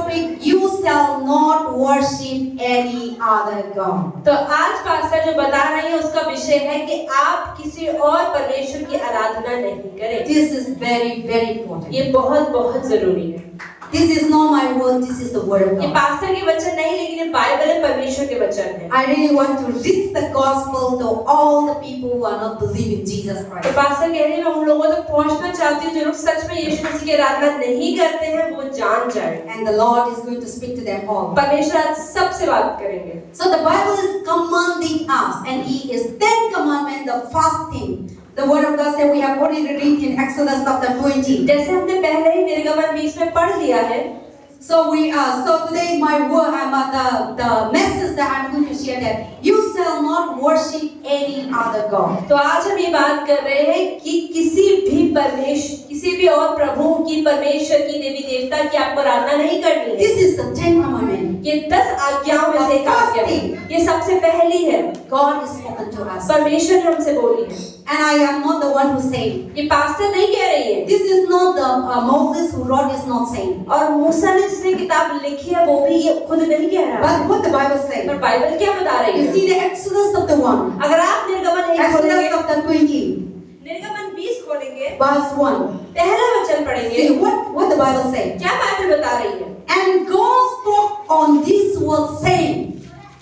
topic, you shall not worship any other God. तो आज pastor जो बता रही है उसका विषय है कि आप किसी और परमेश्वर की आराधना नहीं करें। This is very, very important. ये बहुत बहुत जरूरी है। This is not my word, this is the word of ये God. पास्टर के वचन नहीं, लेकिन ये बाइबल है, परमेश्वर के वचन है। I really want to reach the gospel to all the people who are not believing Jesus तो Christ. पास्टर कह रहे हैं मैं उन लोगों तक पहुंचना चाहती हूँ जो लोग सच में यीशु मसीह की आराधना नहीं करते हैं, वो जान जाए। And the Lord is going to speak to them all. परमेश्वर आज सबसे बात करेंगे। So the Bible is commanding us, and He is 10 commandments, the first thing. The word of God said we have already read in Exodus chapter 20. जैसे हमने पहले ही निर्गमन 20 में पढ़ लिया है। So today my word, the message that I'm going to share that you shall not worship any other God. तो आज हम ये बात कर रहे हैं कि किसी भी और प्रभु की, परमेश्वर की, देवी देवता की आपको आराधना नहीं करनी है। This is the 10 commandments. ये 10 आज्ञाओं में से एक आज्ञा है। ये सबसे पहली है। God is spoken to us. परमेश्वर ने हमसे बोली है। And I am not the one who saying. ये पास्टर नहीं कह रही है। This is not the Moses who wrote is not saying. और मूसा ने जिसने किताब लिखी है वो भी ये खुद नहीं कह रहा। But what the Bible says. पर बाइबल क्या बता रही है? You see the Exodus chapter 1. अगर आप निर्गमन 1 Exodus खोलेंगे, chapter 20. निर्गमन 20 खोलेंगे, Verse 1. पहला वचन पढ़ेंगे। See what the Bible says. क्या बाइबल बता रही है? And God spoke on this word saying.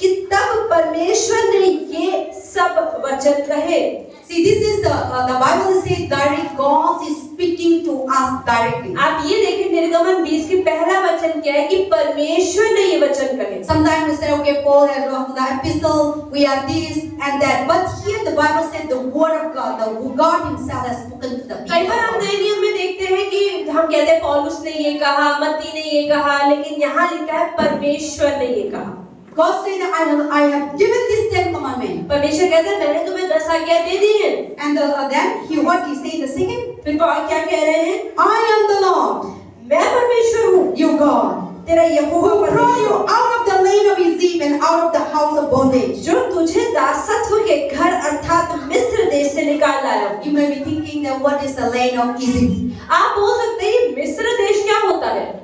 कि तब परमेश्वर ने ये सब वचन कहे। See, this is the Bible says direct. God is speaking to us directly. आप ये देखें निर्गमन 20 की पहला वचन क्या है कि परमेश्वर ने ये वचन कहे। Sometimes we say, okay, Paul has wrote the epistle, we are this and that. But here the Bible said the word of God, the God Himself has spoken to the people. कई बार हम नए नियम में देखते हैं कि हम कहते हैं पौलुस ने ये कहा, मत्ती ने ये कहा, लेकिन यहाँ लिखा है परमेश्वर ने ये कहा। God said, I have given these 10 commandments. परमेश्वर कहता है मैंने तुम्हें 10 आज्ञा दे दी है। And then what he say the second? फिर पौल क्या कह रहे हैं? I am the Lord, मैं परमेश्वर हूँ, your God, तेरा यहोवा who brought you परमेश्वर, out of the land of Egypt and out of the house of bondage. जो तुझे दासत्व के घर अर्थात मिस्र देश से निकाल लाया। You may be thinking that what is the land of Egypt? आप बोल सकते हैं मिस्र देश क्या होता है?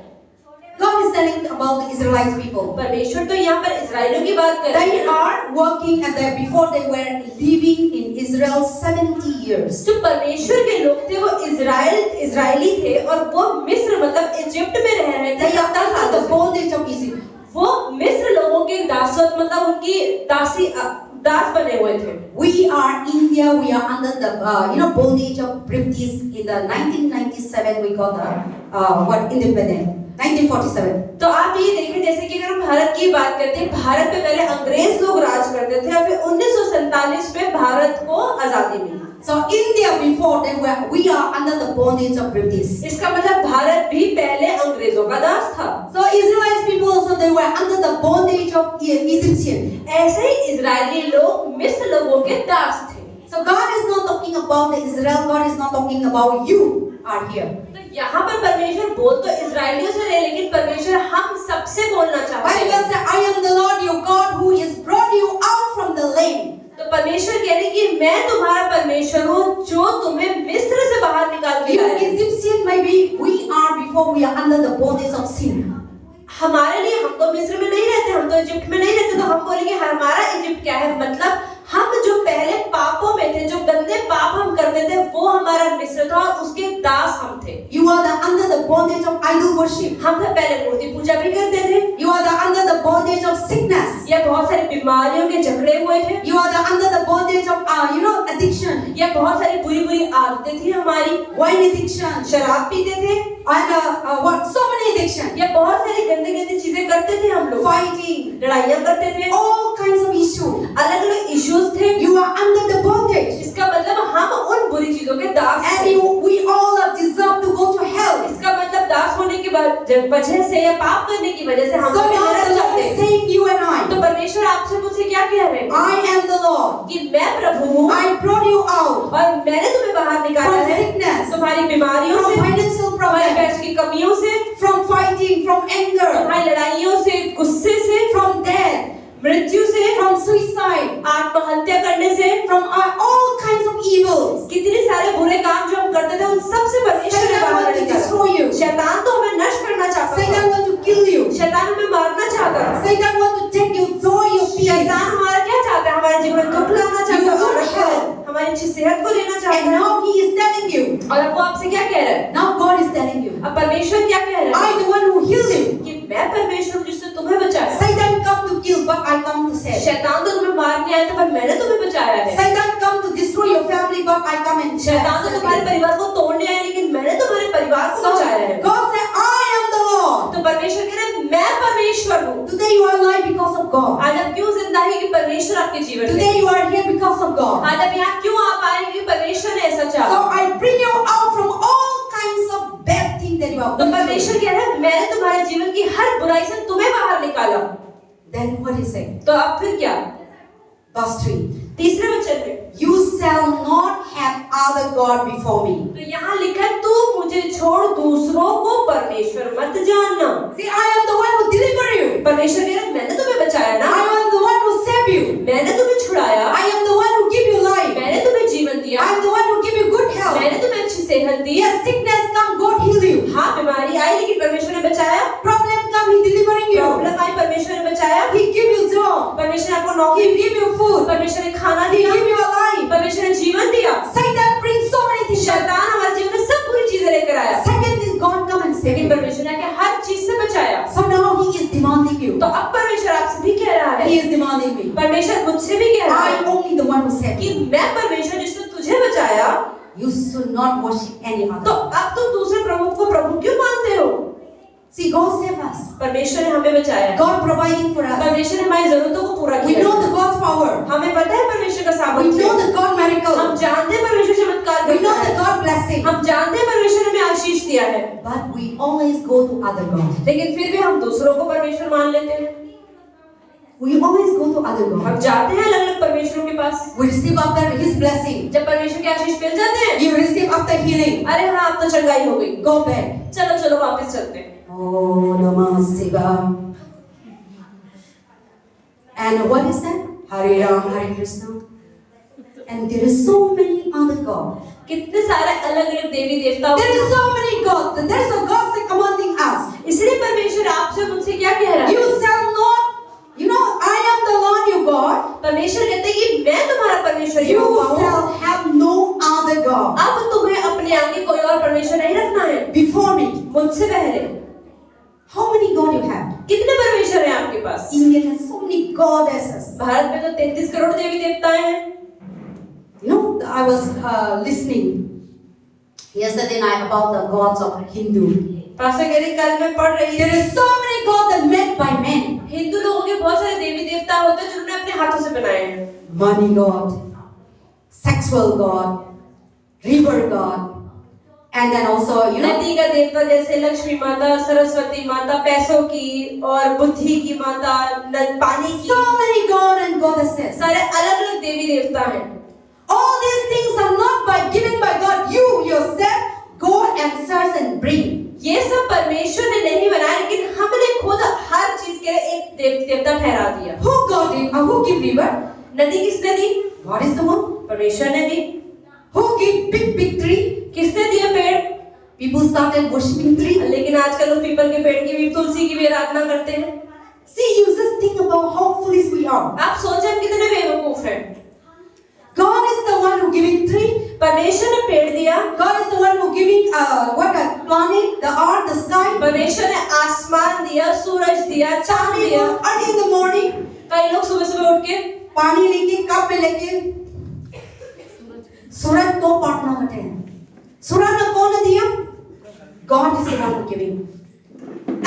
God is telling about the Israelite people. परमेश्वर तो यहाँ पर इस्राएलियों की बात कर रहे They हैं। are working and before they were living in Israel 70 years. जो परमेश्वर के लोग थे वो इजरायली थे और वो मिस्र मतलब इजिप्ट में रह रहे थे They are 70 under सालों the से। bondage of Egypt. वो मिस्र लोगों के दासत्व मतलब उनकी दास बने हुए थे। We are India. We are under the bondage of British in the 1997. We got the independent 1947. तो आप ये देखें जैसे कि अगर हम भारत की बात करते हैं, भारत पे पहले अंग्रेज लोग राज करते थे और फिर 1947 में भारत को आजादी मिली। So India before we are under the bondage of British. इसका मतलब भारत भी पहले अंग्रेजों का दास था। So Israelite people also they were under the bondage of Egyptian. ऐसे ही इजरायली लोग मिस्र लोगों के दास थे। So God is not talking about the Israel. God is not talking about you are here. तो यहाँ पर परमेश्वर बोल तो इजरायलियों से रहे, लेकिन परमेश्वर हम सबसे बोलना चाहते हैं। Bible says, I am the Lord your God who has brought you out from the land. तो परमेश्वर कह रहे कि मैं तुम्हारा परमेश्वर हूँ जो तुम्हें मिस्र से बाहर निकाल के You लाया। Egyptian maybe we are before we are under the bondage of sin. हमारे लिए हम तो मिस्र में नहीं रहते, हम तो इजिप्ट में नहीं रहते, तो हम बोलेंगे हमारा इजिप्ट क्या है, मतलब हम जो पहले पापों में थे, जो गंदे पाप हम करते थे, वो हमारा मिस्र था और उसके दास हम थे। You are under the bondage of idol worship. हम तो पहले मूर्ति पूजा भी करते थे। You are under the bondage of sickness. या बहुत सारी बीमारियों के जकड़े हुए थे। You are under the bondage of addiction. या बहुत सारी बुरी आदतें थी हमारी। Wine addiction. शराब पीते थे। And so many addiction. या बहुत सारी गंदी चीजें करते थे हम लोग। Fighting. लड़ाइयाँ करते थे। All kinds of issues. अलग-अलग इश्यूज थे। You are under the bondage. इसका मतलब हम उन बुरी चीजों के दास And थे। we all deserve to go to hell. इसका मतलब दास होने की वजह से या पाप करने की वजह से हम So लोग now नरक the जाते Lord is हैं। saying you and तो I. परमेश्वर आपसे मुझसे क्या कह रहे हैं? I am the Lord. कि मैं प्रभु हूँ I brought you out और मैंने तुम्हें बाहर निकाला from है sickness, तुम्हारी बीमारियों from से, financial तुम्हारी problems, पैसों की कमियों से, from fighting, from anger, तुम्हारी लड़ाइयों से, गुस्से से, from death, मृत्यु से, from suicide, आत्महत्या करने से, from all kinds of evils. कितने सारे बुरे काम जो हम करते थे उन सब से परमेश्वर ने Satan बाहर wants to निकाला। destroy you. शैतान तो हमें नष्ट करना चाहता Satan था। wants to kill you. Satan wants to take your joy, your peace. शैतान हमारा क्या चाहता है? हमारे जीवन में दुख लाना चाहता है और Your health. हमारी अच्छी सेहत को लेना चाहता And है। now he is telling you. और अब वो आपसे क्या कह रहा है? Now God is telling you. अब परमेश्वर क्या कह रहा है? I the one who healed you. कि मैं परमेश्वर हूँ जिसने तुम्हें बचाया। Satan come to kill, but I come to save. शैतान तो तुम्हें मारने आया था पर मैंने तुम्हें बचाया है। Satan come to destroy your family, but I come and शैतान तो save. तुम्हारे परिवार को तोड़ने आया लेकिन मैंने तुम्हारे परिवार को So बचाया है। God said, I am the Lord. तो परमेश्वर कह रहा है मैं परमेश्वर हूँ। Today you are alive because of God. आज आप क्यों जिंदा है कि परमेश्वर आपके जीवन में। Today you are here because of God. आज आप यहाँ क्यों आ पाए कि परमेश्वर ने ऐसा So चाहा। I bring you out from all kinds of bad things that you are तो going परमेश्वर through. कह रहा है मैंने तुम्हारे जीवन की हर बुराई से तुम्हें बाहर निकाला। Then what is it? तो अब फिर क्या? Verse 3. तीसरे वचन में You shall not have other God before me. तो यहाँ लिखा है तू मुझे छोड़ दूसरों को परमेश्वर मत जानना। See, I am the one who deliver you. परमेश्वर कह रहा है मैंने तुम्हें बचाया ना, I am the one who save you. मैंने तुम्हें छुड़ाया, I am the one who give you life. मैंने तुम्हें जीवन दिया, I am the one who give you good health. मैंने तुम्हें अच्छी सेहत दी। Yes, sickness come, God heal you. हाँ बीमारी आई लेकिन परमेश्वर ने बचाया। Problem come, He delivering you. Problem आई परमेश्वर ने बचाया। He give you job. परमेश्वर ने आपको He नौकरी दी, give you food. परमेश्वर ने खाना He दिया, give you a life. परमेश्वर ने जीवन दिया। Satan brings so many things. शैतान हमारे जीवन में सब बुरी चीजें लेकर आया, Second is God come and save लेकिन you. परमेश्वर ने आके हर चीज से बचाया। So now He is demanding you. तो अब परमेश्वर आपसे भी कह रहा है, He is demanding me. परमेश्वर मुझसे भी कह रहा I है only the one who saved कि you. मैं परमेश्वर जिसने तुझे बचाया, You should not worship any तो other. अब तुम दूसरे प्रभु को प्रभु क्यों मानते हो? See, God save us. परमेश्वर ने हमें बचाया, God providing for us. परमेश्वर ने हमारी जरूरतों को पूरा We किया। know the God's power. हमें पता है परमेश्वर का We सामर्थ्य, know the God miracle. हम जानते हैं परमेश्वर चमत्कार We know करता the है, God blessing. हम जानते हैं परमेश्वर ने हमें आशीष दिया है, But we always go to other God. लेकिन फिर भी हम दूसरों को परमेश्वर मान लेते हैं। We always go to other हम God. जाते हैं अलग अलग परमेश्वरों के पास, We receive after His blessing. जब परमेश्वर के आशीष मिल जाते हैं, You receive after healing. अरे हाँ अब तो चंगाई हो गई, Go back. चलो चलो वापस चलते हैं। Oh, Namah Shivaya. And what is that? Hare Ram, Hare Krishna. And there is so many other gods. कितने सारे अलग अलग देवी देवता There is so many gods. There is a God that commanding us. इसलिए परमेश्वर आपसे मुझसे क्या कह रहा You है? shall not. You know, I am the Lord your God. परमेश्वर कहते हैं कि मैं तुम्हारा परमेश्वर You यहोवा हूँ। shall have no other God अब तुम्हें अपने आगे कोई और परमेश्वर नहीं रखना है before me. मुझसे पहले। How many God you have? कितने परमेश्वर हैं आपके पास? India has so many goddesses. Bharat में तो 33 करोड़ देवी देवता हैं। You know, I was listening yesterday night about the gods of Hindu. Pastor कह रही कल मैं पढ़ रही There थी, is so many gods that made by men. Hindu लोगों के बहुत सारे देवी देवता होते हैं जिन्होंने अपने हाथों से बनाए हैं। Money God, sexual God, river God, and then also, you know, नदी का देवता जैसे लक्ष्मी माता, सरस्वती माता, पैसों की और बुद्धि की माता, पानी की, so many God and goddesses. सारे अलग अलग देवी देवता हैं। All these things are not by given by God. You yourself go and search and bring. ये सब परमेश्वर ने नहीं बनाया, लेकिन हमने खुद हर चीज के लिए एक देवता ठहरा दिया। Who got it? Who give river? नदी किसने दी? God is the one. परमेश्वर ने दी। Who give big tree? किसने दिया पेड़? People started worshiping tree. लेकिन आजकल लोग पीपल के पेड़ की भी, तुलसी की भी आराधना करते हैं। See, you just think about how foolish we are. आप सोचें हम कितने बेवकूफ हैं। God is the one who giving tree. परमेश्वर ने पेड़ दिया, God is the one who giving what a planet, the earth, the sky. परमेश्वर ने आसमान दिया, सूरज दिया, चांद People दिया। early in the morning, कई लोग सुबह सुबह उठ के पानी लेके कप में लेके सूरज को पाटना होते हैं। सूरज ने कौन दिया? God is the one who giving.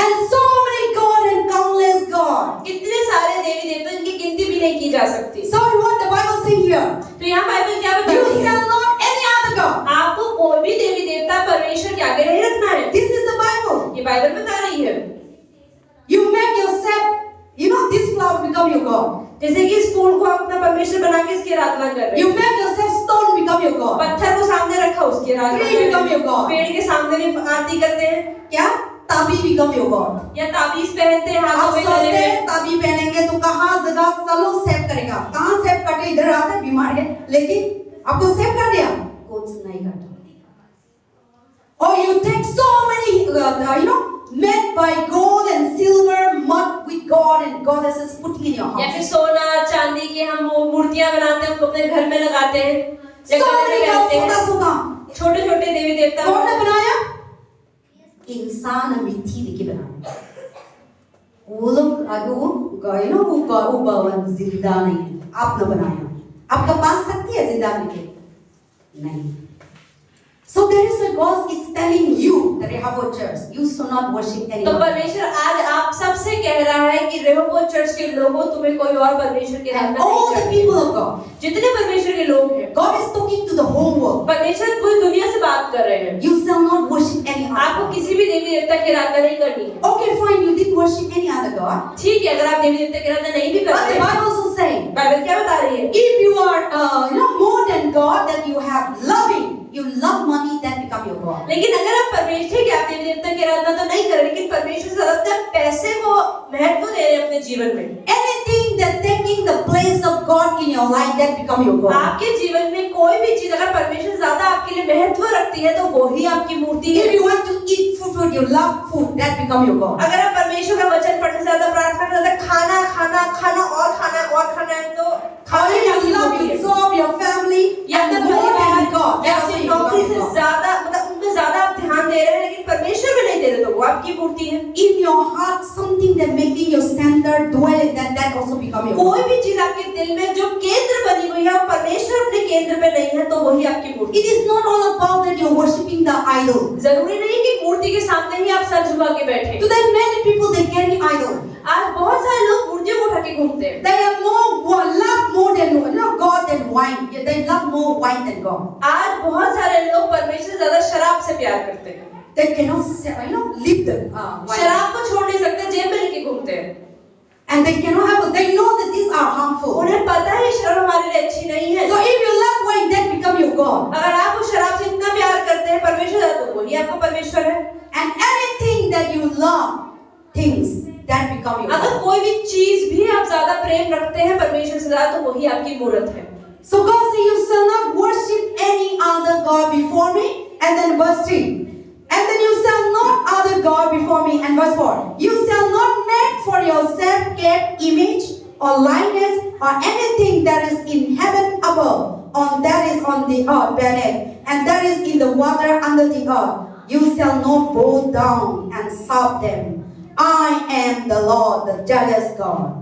And so many God and countless God. कितने सारे देवी देवता इनकी गिनती भी नहीं की जा सकती। So what the Bible say here? तो यहाँ बाइबल क्या You बताती है? shall not any other God. आपको कोई भी देवी देवता परमेश्वर के आगे नहीं रखना है। This is the Bible. ये बाइबल बता रही है। You make yourself, you know, this flower become your God. जैसे कि इस फूल को अपना परमेश्वर बना के इसकी आराधना कर रहे You हैं। make yourself stone become your God. पत्थर को सामने रखा उसकी आराधना Tree कर रहे become your हैं। God. पेड़ के सामने भी आरती करते हैं, क्या? ताबी become your God. या ताबीज पहनते हैं हाथों आप में सोचते गले हैं में। ताबी पहनेंगे तो कहाँ जगह चलो सेव करेगा, कहाँ सेव करके इधर आता है बीमार है, लेकिन आपको सेव कर दिया कुछ नहीं करता। Or you take so many, you know, made by gold and silver, mud with God and God या फिर house. सोना चांदी के हम वो मूर्तियां बनाते हैं, उनको अपने घर में लगाते हैं, So many gods, छोटे सोना. छोटे देवी देवता कौन ने बनाया? इंसान मिट्टी लेके बनाया. वो लोग वो गए ना, वो भवन जिंदा नहीं है, आपने बनाया. आपका पास शक्ति है जिंदा करके? नहीं. So there is a God is telling you, the Rehoboth Church, you should not worship तो anyone. परमेश्वर आज आप सबसे कह रहा है कि रेहोबोथ चर्च के लोगों, तुम्हें कोई और परमेश्वर के नाम And नहीं all the चाहिए। people of God, जितने परमेश्वर के लोग हैं, God is talking to the whole world. परमेश्वर पूरी दुनिया से बात कर रहे हैं। You shall not worship any आपको other. किसी भी देवी देवता की आराधना नहीं करनी है। Okay, fine, you didn't worship any other God. ठीक है, अगर आप देवी देवता की आराधना नहीं भी But करते the हैं, Bible also saying, बाइबल क्या बता रही है? if you are, more than God, that you have loving, you love money, that become your God. लेकिन अगर आप परमेश्वर के आप देवी देवता की आराधना तो नहीं कर रहे, लेकिन परमेश्वर से ज्यादा अपने पैसे को महत्व दे रहे हैं अपने जीवन में, Anything that taking the place of God in your life, that become your God. आपके जीवन में कोई भी चीज अगर परमेश्वर ज्यादा आपके लिए महत्व रखती है, तो वही आपकी मूर्ति है। If you want to eat food, you love food, that become your God. अगर आप परमेश्वर का वचन पढ़ने से ज्यादा, प्रार्थना से ज्यादा खाना है, तो खाना Or ही you आपकी love मूर्ति your है। job, your family, या and तो more परिवार than God, या that also फिर you नौकरी become से your God. ज्यादा, मतलब उनमें ज्यादा आप ध्यान दे रहे हैं, लेकिन परमेश्वर में नहीं दे रहे, तो वो आपकी मूर्ति है। In your heart, something that making your center dwell, that also become your God. कोई भी चीज आपके दिल में जो केंद्र बनी हुई है, वो परमेश्वर अपने केंद्र पे नहीं है, तो वही आपकी मूर्ति It is not all about that you're worshiping the idol. है। जरूरी नहीं कि मूर्ति के सामने ही आप सर झुका के बैठे। Today, many people they carry idol. आज बहुत सारे लोग मूर्तियों को उठा के घूमते हैं। They are love more than God than wine. Yeah, they love more wine than God. आज बहुत सारे लोग परमेश्वर से ज्यादा शराब से प्यार करते हैं। They cannot, leave the wine. शराब को छोड़ नहीं सकते, जेब में लेके घूमते हैं। And they cannot have. They know that these are harmful. उन्हें पता है शराब हमारे लिए अच्छी नहीं है। So if you love wine, that become your God. अगर आप उस शराब से इतना प्यार करते हैं परमेश्वर, तो वही आपका परमेश्वर है। And anything that you love, things that become your अगर God. कोई भी चीज भी आप ज्यादा प्रेम रखते हैं परमेश्वर से ज्यादा, तो वही आपकी मूर्त है। So God says, you shall not worship any other God before me. And then verse 3. And then you shall not other God before me. And verse 4. You shall not make for yourself carved image or likeness or anything that is in heaven above, or that is on the earth beneath, and that is in the water under the earth. You shall not bow down and serve them. I am the Lord, the jealous God.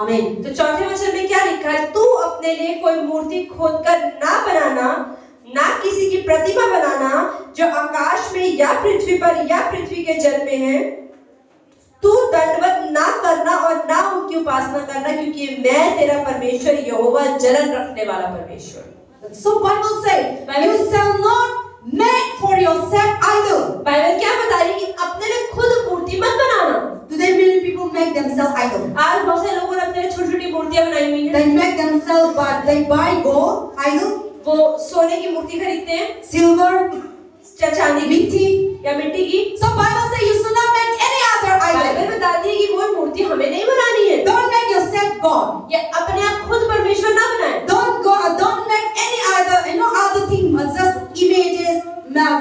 Amen. तो चौथे वचन में क्या लिखा है? तू अपने लिए कोई मूर्ति खोदकर ना बनाना, ना किसी की प्रतिमा बनाना जो आकाश में या पृथ्वी पर या पृथ्वी के जल में है। तू दंडवत ना करना और ना उनकी उपासना करना, क्योंकि मैं तेरा परमेश्वर यहोवा, जलन रखने वाला परमेश्वर। So Bible says, you shall not make for yourself idol. Bible क्या बता रही है कि अपने लिए खुद मूर्ति मत बनाना। Today many people make themselves idol. आज बहुत से लोगों ने अपने लिए छोटी-छोटी मूर्तियां बनाई हुई हैं। They make themselves, but they buy gold idol, वो सोने की मूर्ति खरीदते हैं, silver, चांदी की मिट्टी. या मिट्टी की। So Bible says you should not make any other idol. Bible बताती है कि कोई मूर्ति हमें नहीं बनानी है। Don't make yourself God. या अपने आप खुद परमेश्वर ना बनाएं। Don't make any other thing, just images,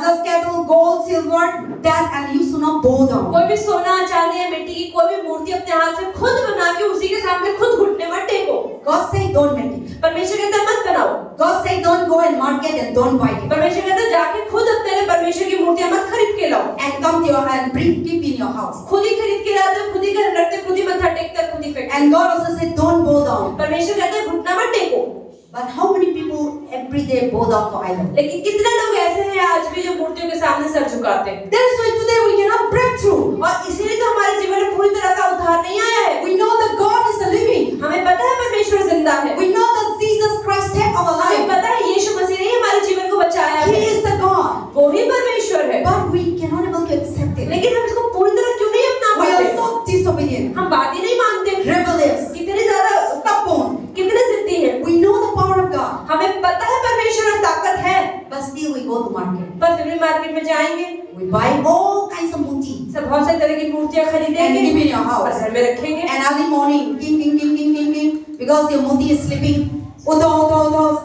just cattle, gold, silver, that, and you should not bow down. कोई भी सोना, चांदी या मिट्टी की कोई भी मूर्ति अपने हाथ से खुद बना के उसी के सामने खुद घुटने मत टेको। God say don't make it. परमेश्वर कहता है मत बनाओ। God say don't go and market and don't buy it. परमेश्वर कहता है जाके खुद अपने लिए परमेश्वर की मूर्तियां मत खरीद के लाओ। And come to your and keep in your house. खुद ही खरीद के लाते हो, खुद ही घर रखते, खुद ही मत्था टेकते, खुद ही फेंकते। And God also said don't bow down. परमेश्वर कहता है घुटना मत टेको। But how many people every day bow down to idol? लेकिन कितने लोग ऐसे हैं आज भी जो मूर्तियों के सामने सर झुकाते हैं। That is why today we cannot break through. और इसीलिए तो हमारे जीवन में पूरी तरह का उद्धार नहीं आया है। We know that God is living. हमें पता है परमेश्वर जिंदा है। We know that Jesus Christ saved our हमें life. पता है यीशु मसीह ने हमारे जीवन को बचाया He है। is the God. वो ही परमेश्वर है। But we cannot able to accept it. लेकिन हम इसको पूरी तरह क्यों नहीं अपना We are पाते? so disobedient, हम बात ही नहीं मानते। rebellious, कितने ज्यादा stubborn. कितने जिद्दी हैं। We know the power of God, हमें पता है परमेश्वर में ताकत है, but still we go to market. पर फिर भी मार्केट में जाएंगे, We buy all kinds of murti सब बहुत सारी तरह की मूर्तियां and खरीदेंगे keep in your और house. घर में रखेंगे। And early morning, king, because your murti is sleeping. Udo,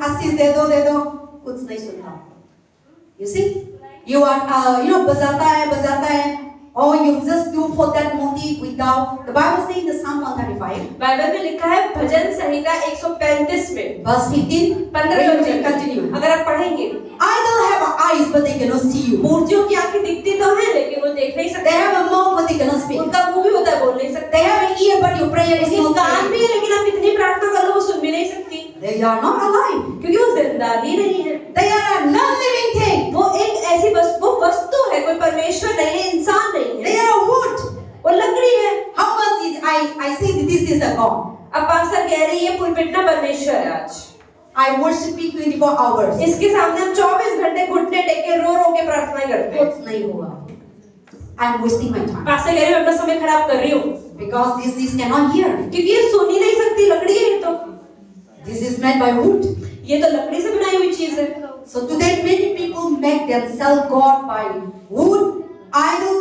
assist, dedo, कुछ नहीं सुनता. You see, you are, बजाता है, or you just do for that motive without. The Bible says in the Psalm 135, Bible में लिखा है भजन संहिता 135 में verse 15. 15 we will continue. अगर आप पढ़ेंगे, Idol have eyes but they cannot see you. मूर्तियों की आंखें दिखती तो हैं लेकिन वो देख नहीं They सकते। have a mouth but they cannot speak. उनका मुंह भी होता है, बोल नहीं सकते। They have an ear but your prayer is उनके not कान heard. भी है लेकिन आप इतनी प्रार्थना कर लो वो सुन भी नहीं सकती, They are not alive. क्योंकि वो जिंदा ही नहीं है। They are a non-living thing. वो एक ऐसी वस्तु है, कोई परमेश्वर नहीं है, इंसान नहीं They है, are wood. वो लकड़ी है। How much is I say that this is a God. अब पास्टर कह रही है पुलपिट ना परमेश्वर है आज। I worship Him 24 hours. इसके सामने हम 24 घंटे घुटने टेक के रो के प्रार्थना करते हैं। कुछ नहीं होगा. I am wasting my time. Pastor कह रही है मैं अपना समय खराब कर रही हूँ, Because this cannot hear. क्योंकि ये सुन ही नहीं सकती, लकड़ी है ये तो। This is made by wood. ये तो लकड़ी से बनाई हुई चीज है। So today many people make themselves God by wood, idol,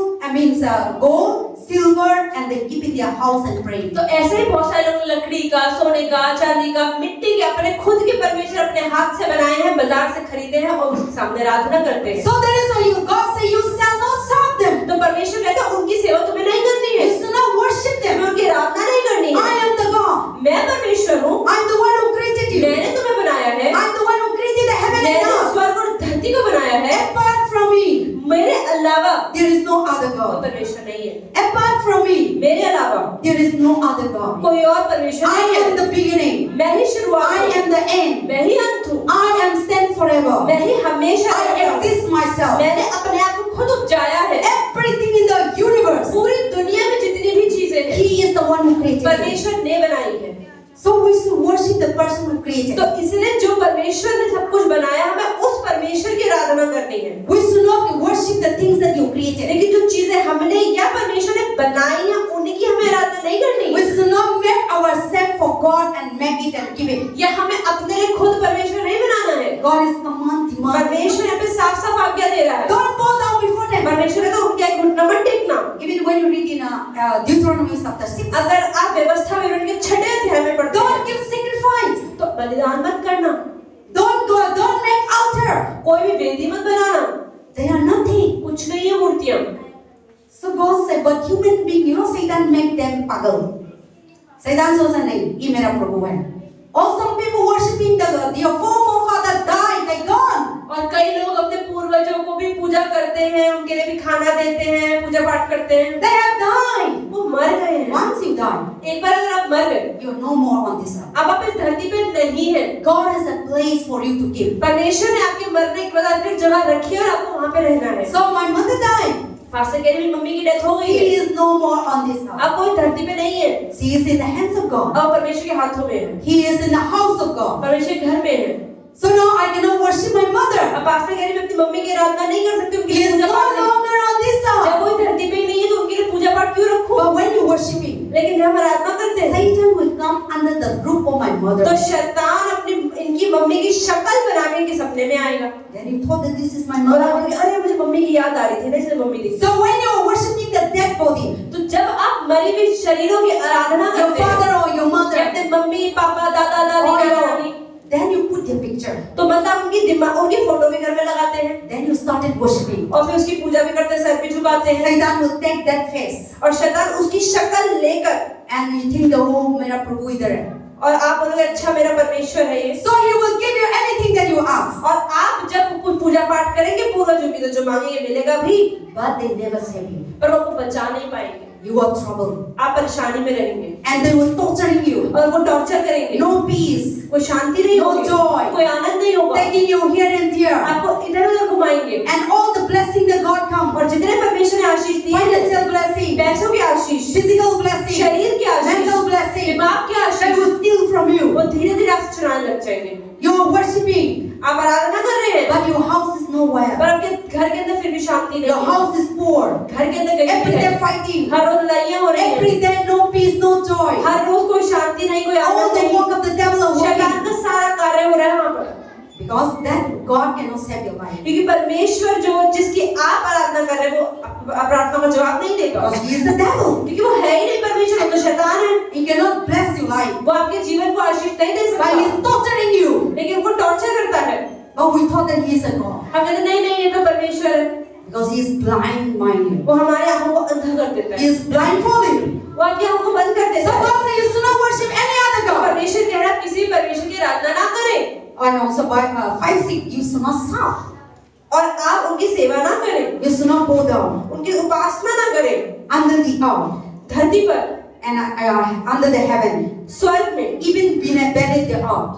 gold, silver, and they keep in their house and pray. तो ऐसे ही बहुत सारे लोग लकड़ी का, सोने का, चांदी का, मिट्टी के अपने खुद के परमेश्वर अपने हाथ से बनाए हैं, बाजार से खरीदे हैं और उसके सामने आराधना करते हैं। So that is why God say you shall not serve them. तो परमेश्वर कहता है उनकी सेवा तुम्हें नहीं करनी है, You shall not worship them. तुम्हें उनकी आराधना नहीं करनी I है। am the God. मैं परमेश्वर हूँ, I am the one who created you. मैंने तुम्हें बनाया है, I am the one who created the heaven and मैंने earth. स्वर्ग और धरती को बनाया है। Apart from me, मेरे अलावा there is no other कोई God. परमेश्वर नहीं है। Apart from me, मेरे अलावा there is no other God. कोई और परमेश्वर I नहीं am है। the beginning. मैं ही शुरुआत I हूँ, am the end. मैं ही अंत हूँ, I am stand forever. मैं ही हमेशा I रहता हूँ। exist myself. मैंने अपने आप को खुद उपजाया है। Everything in the universe, पूरी दुनिया में जितनी भी चीजें हैं He is the one who created it. परमेश्वर ने बनाई है। So we should worship the person who created तो it. इसलिए जो परमेश्वर ने सब कुछ बनाया, हमें उस परमेश्वर की आराधना करनी है। We should not worship the things that you created. लेकिन जो चीजें हमने या परमेश्वर ने बनाई हैं उनकी हमें आराधना नहीं करनी We है। should not make ourselves for God and make it and give it. या हमें अपने लिए खुद परमेश्वर नहीं बनाना है। God is commanding. परमेश्वर यहाँ पे साफ साफ आज्ञा दे रहा है। Don't bow down before them. परमेश्वर है तो उनके एक घुटना मत टेकना। Even when you read in Deuteronomy chapter 6, अगर आप व्यवस्था विवरण के 6वें अध्याय में पढ़ते don't हैं give sacrifice. तो बलिदान मत करना, Don't make altar. कोई भी वेदी मत बनाना, They are nothing. कुछ नहीं है मूर्तियां। So God said, but human being, Satan make them pagal. Satan सोचा नहीं, ये मेरा प्रभु है. Or some people worshiping their forefather died, they gone. और कई लोग अपने पूर्वजों को भी पूजा करते हैं, उनके लिए भी खाना देते हैं, पूजा पाठ करते हैं। They have died. वो मर गए हैं। Once you die, एक बार अगर आप मर गए, you are no more on this earth. अब आप इस धरती पे नहीं है। God has a place for you to give. परमेश्वर ने आपके मरने के बाद आपको एक जगह रखी है और आपको वहाँ पे रहना है। So my mother died. Pastor कह रही मम्मी की डेथ हो गई She है, is no more on this earth. अब कोई धरती पे नहीं है, She is in the hands of God. अब परमेश्वर के हाथों में है, He is in the house of God. परमेश्वर के घर में है। So now I cannot worship my mother. अब पास्टर कह रही मैं अपनी मम्मी की आराधना नहीं कर सकती, उनके He लिए is पूजा no पाठ नहीं। longer on this जब earth. कोई धरती पे ही नहीं है तो उनके लिए पूजा पाठ क्यों रखूं? But when you worshiping, लेकिन जब हम आराधना करते हैं Satan will come under the roof of my mother. तो शैतान अपनी इनकी मम्मी की शक्ल बना के इनके सपने में आएगा Then you thought that this is my और mother. आप बोलेंगे, अरे मुझे मम्मी की याद आ रही थी ना इसलिए मम्मी दिखती। So when you are worshiping the dead body, तो जब आप मरी हुई शरीरों की आराधना your करते हैं, father or your या mother, अपने मम्मी पापा दादा दादी or नाना your, नानी, then you put their picture. तो मतलब उनकी फोटो भी घर में लगाते हैं Then you started worshiping. और फिर उसकी पूजा भी करते हैं, सर भी झुकाते हैं Satan will take that face और शैतान उसकी शक्ल लेकर and you think the oh मेरा प्रभु इधर है. और आप बोलोगे अच्छा मेरा परमेश्वर है ये, So he will give you anything that you ask. और आप जब पूजा पाठ करेंगे पूर्वजों की तो जो मांगेंगे मिलेगा भी, But they never save you. पर वो आपको बचा नहीं पाएंगे, You are troubled. आप परेशानी में रहेंगे And they will torturing you. और वो टॉर्चर करेंगे, No peace. कोई शांति नहीं No होगी, joy. कोई आनंद नहीं होगा, Taking you here and there. आपको इधर उधर घुमाएंगे And all the blessing that God comes. और जितने परमेश्वर ने आशीष दी है, Financial blessing. पैसों की आशीष, Physical blessing. शरीर की आशीष, Mental blessing. दिमाग की That Ashish, will steal from you. वो धीरे धीरे आपसे चुराने लग जाएंगे। You are worshiping. आप आराधना कर रहे हैं But your house is nowhere. पर आपके घर के अंदर फिर भी शांति नहीं Your है, house is poor. घर के अंदर गरीबी Every है, day fighting. हर रोज लड़ाइयाँ हो रही हैं, Every day no peace, no joy. हर रोज कोई शांति नहीं, कोई All आनंद the नहीं, work of the devil are शैतान working. का सारा कार्य हो रहा है वहाँ पर, Because that God cannot save your life. क्योंकि परमेश्वर जो जिसकी आप आराधना कर रहे हैं वो प्रार्थना का जवाब नहीं देगा, Because he is the devil. क्योंकि वो है ही नहीं परमेश्वर, वो तो शैतान है, He cannot bless your life. वो आपके जीवन को आशीष नहीं दे But he सकता, is torturing you. लेकिन वो टॉर्चर करता है। But we thought that he is a God. हम कहते नहीं नहीं ये तो परमेश्वर है, Because he is blind minded. वो हमारे आंखों को वो आज्ञाओं को बंद कर देता So है। God says you should not worship any other God. परमेश्वर कह रहा है किसी परमेश्वर की आराधना ना करें And also by 5:6 you should not serve. और आप उनकी सेवा ना करें, You should not bow down उनकी उपासना ना करें under the earth धरती पर, and under the heaven, स्वर्ग में, even beneath the earth,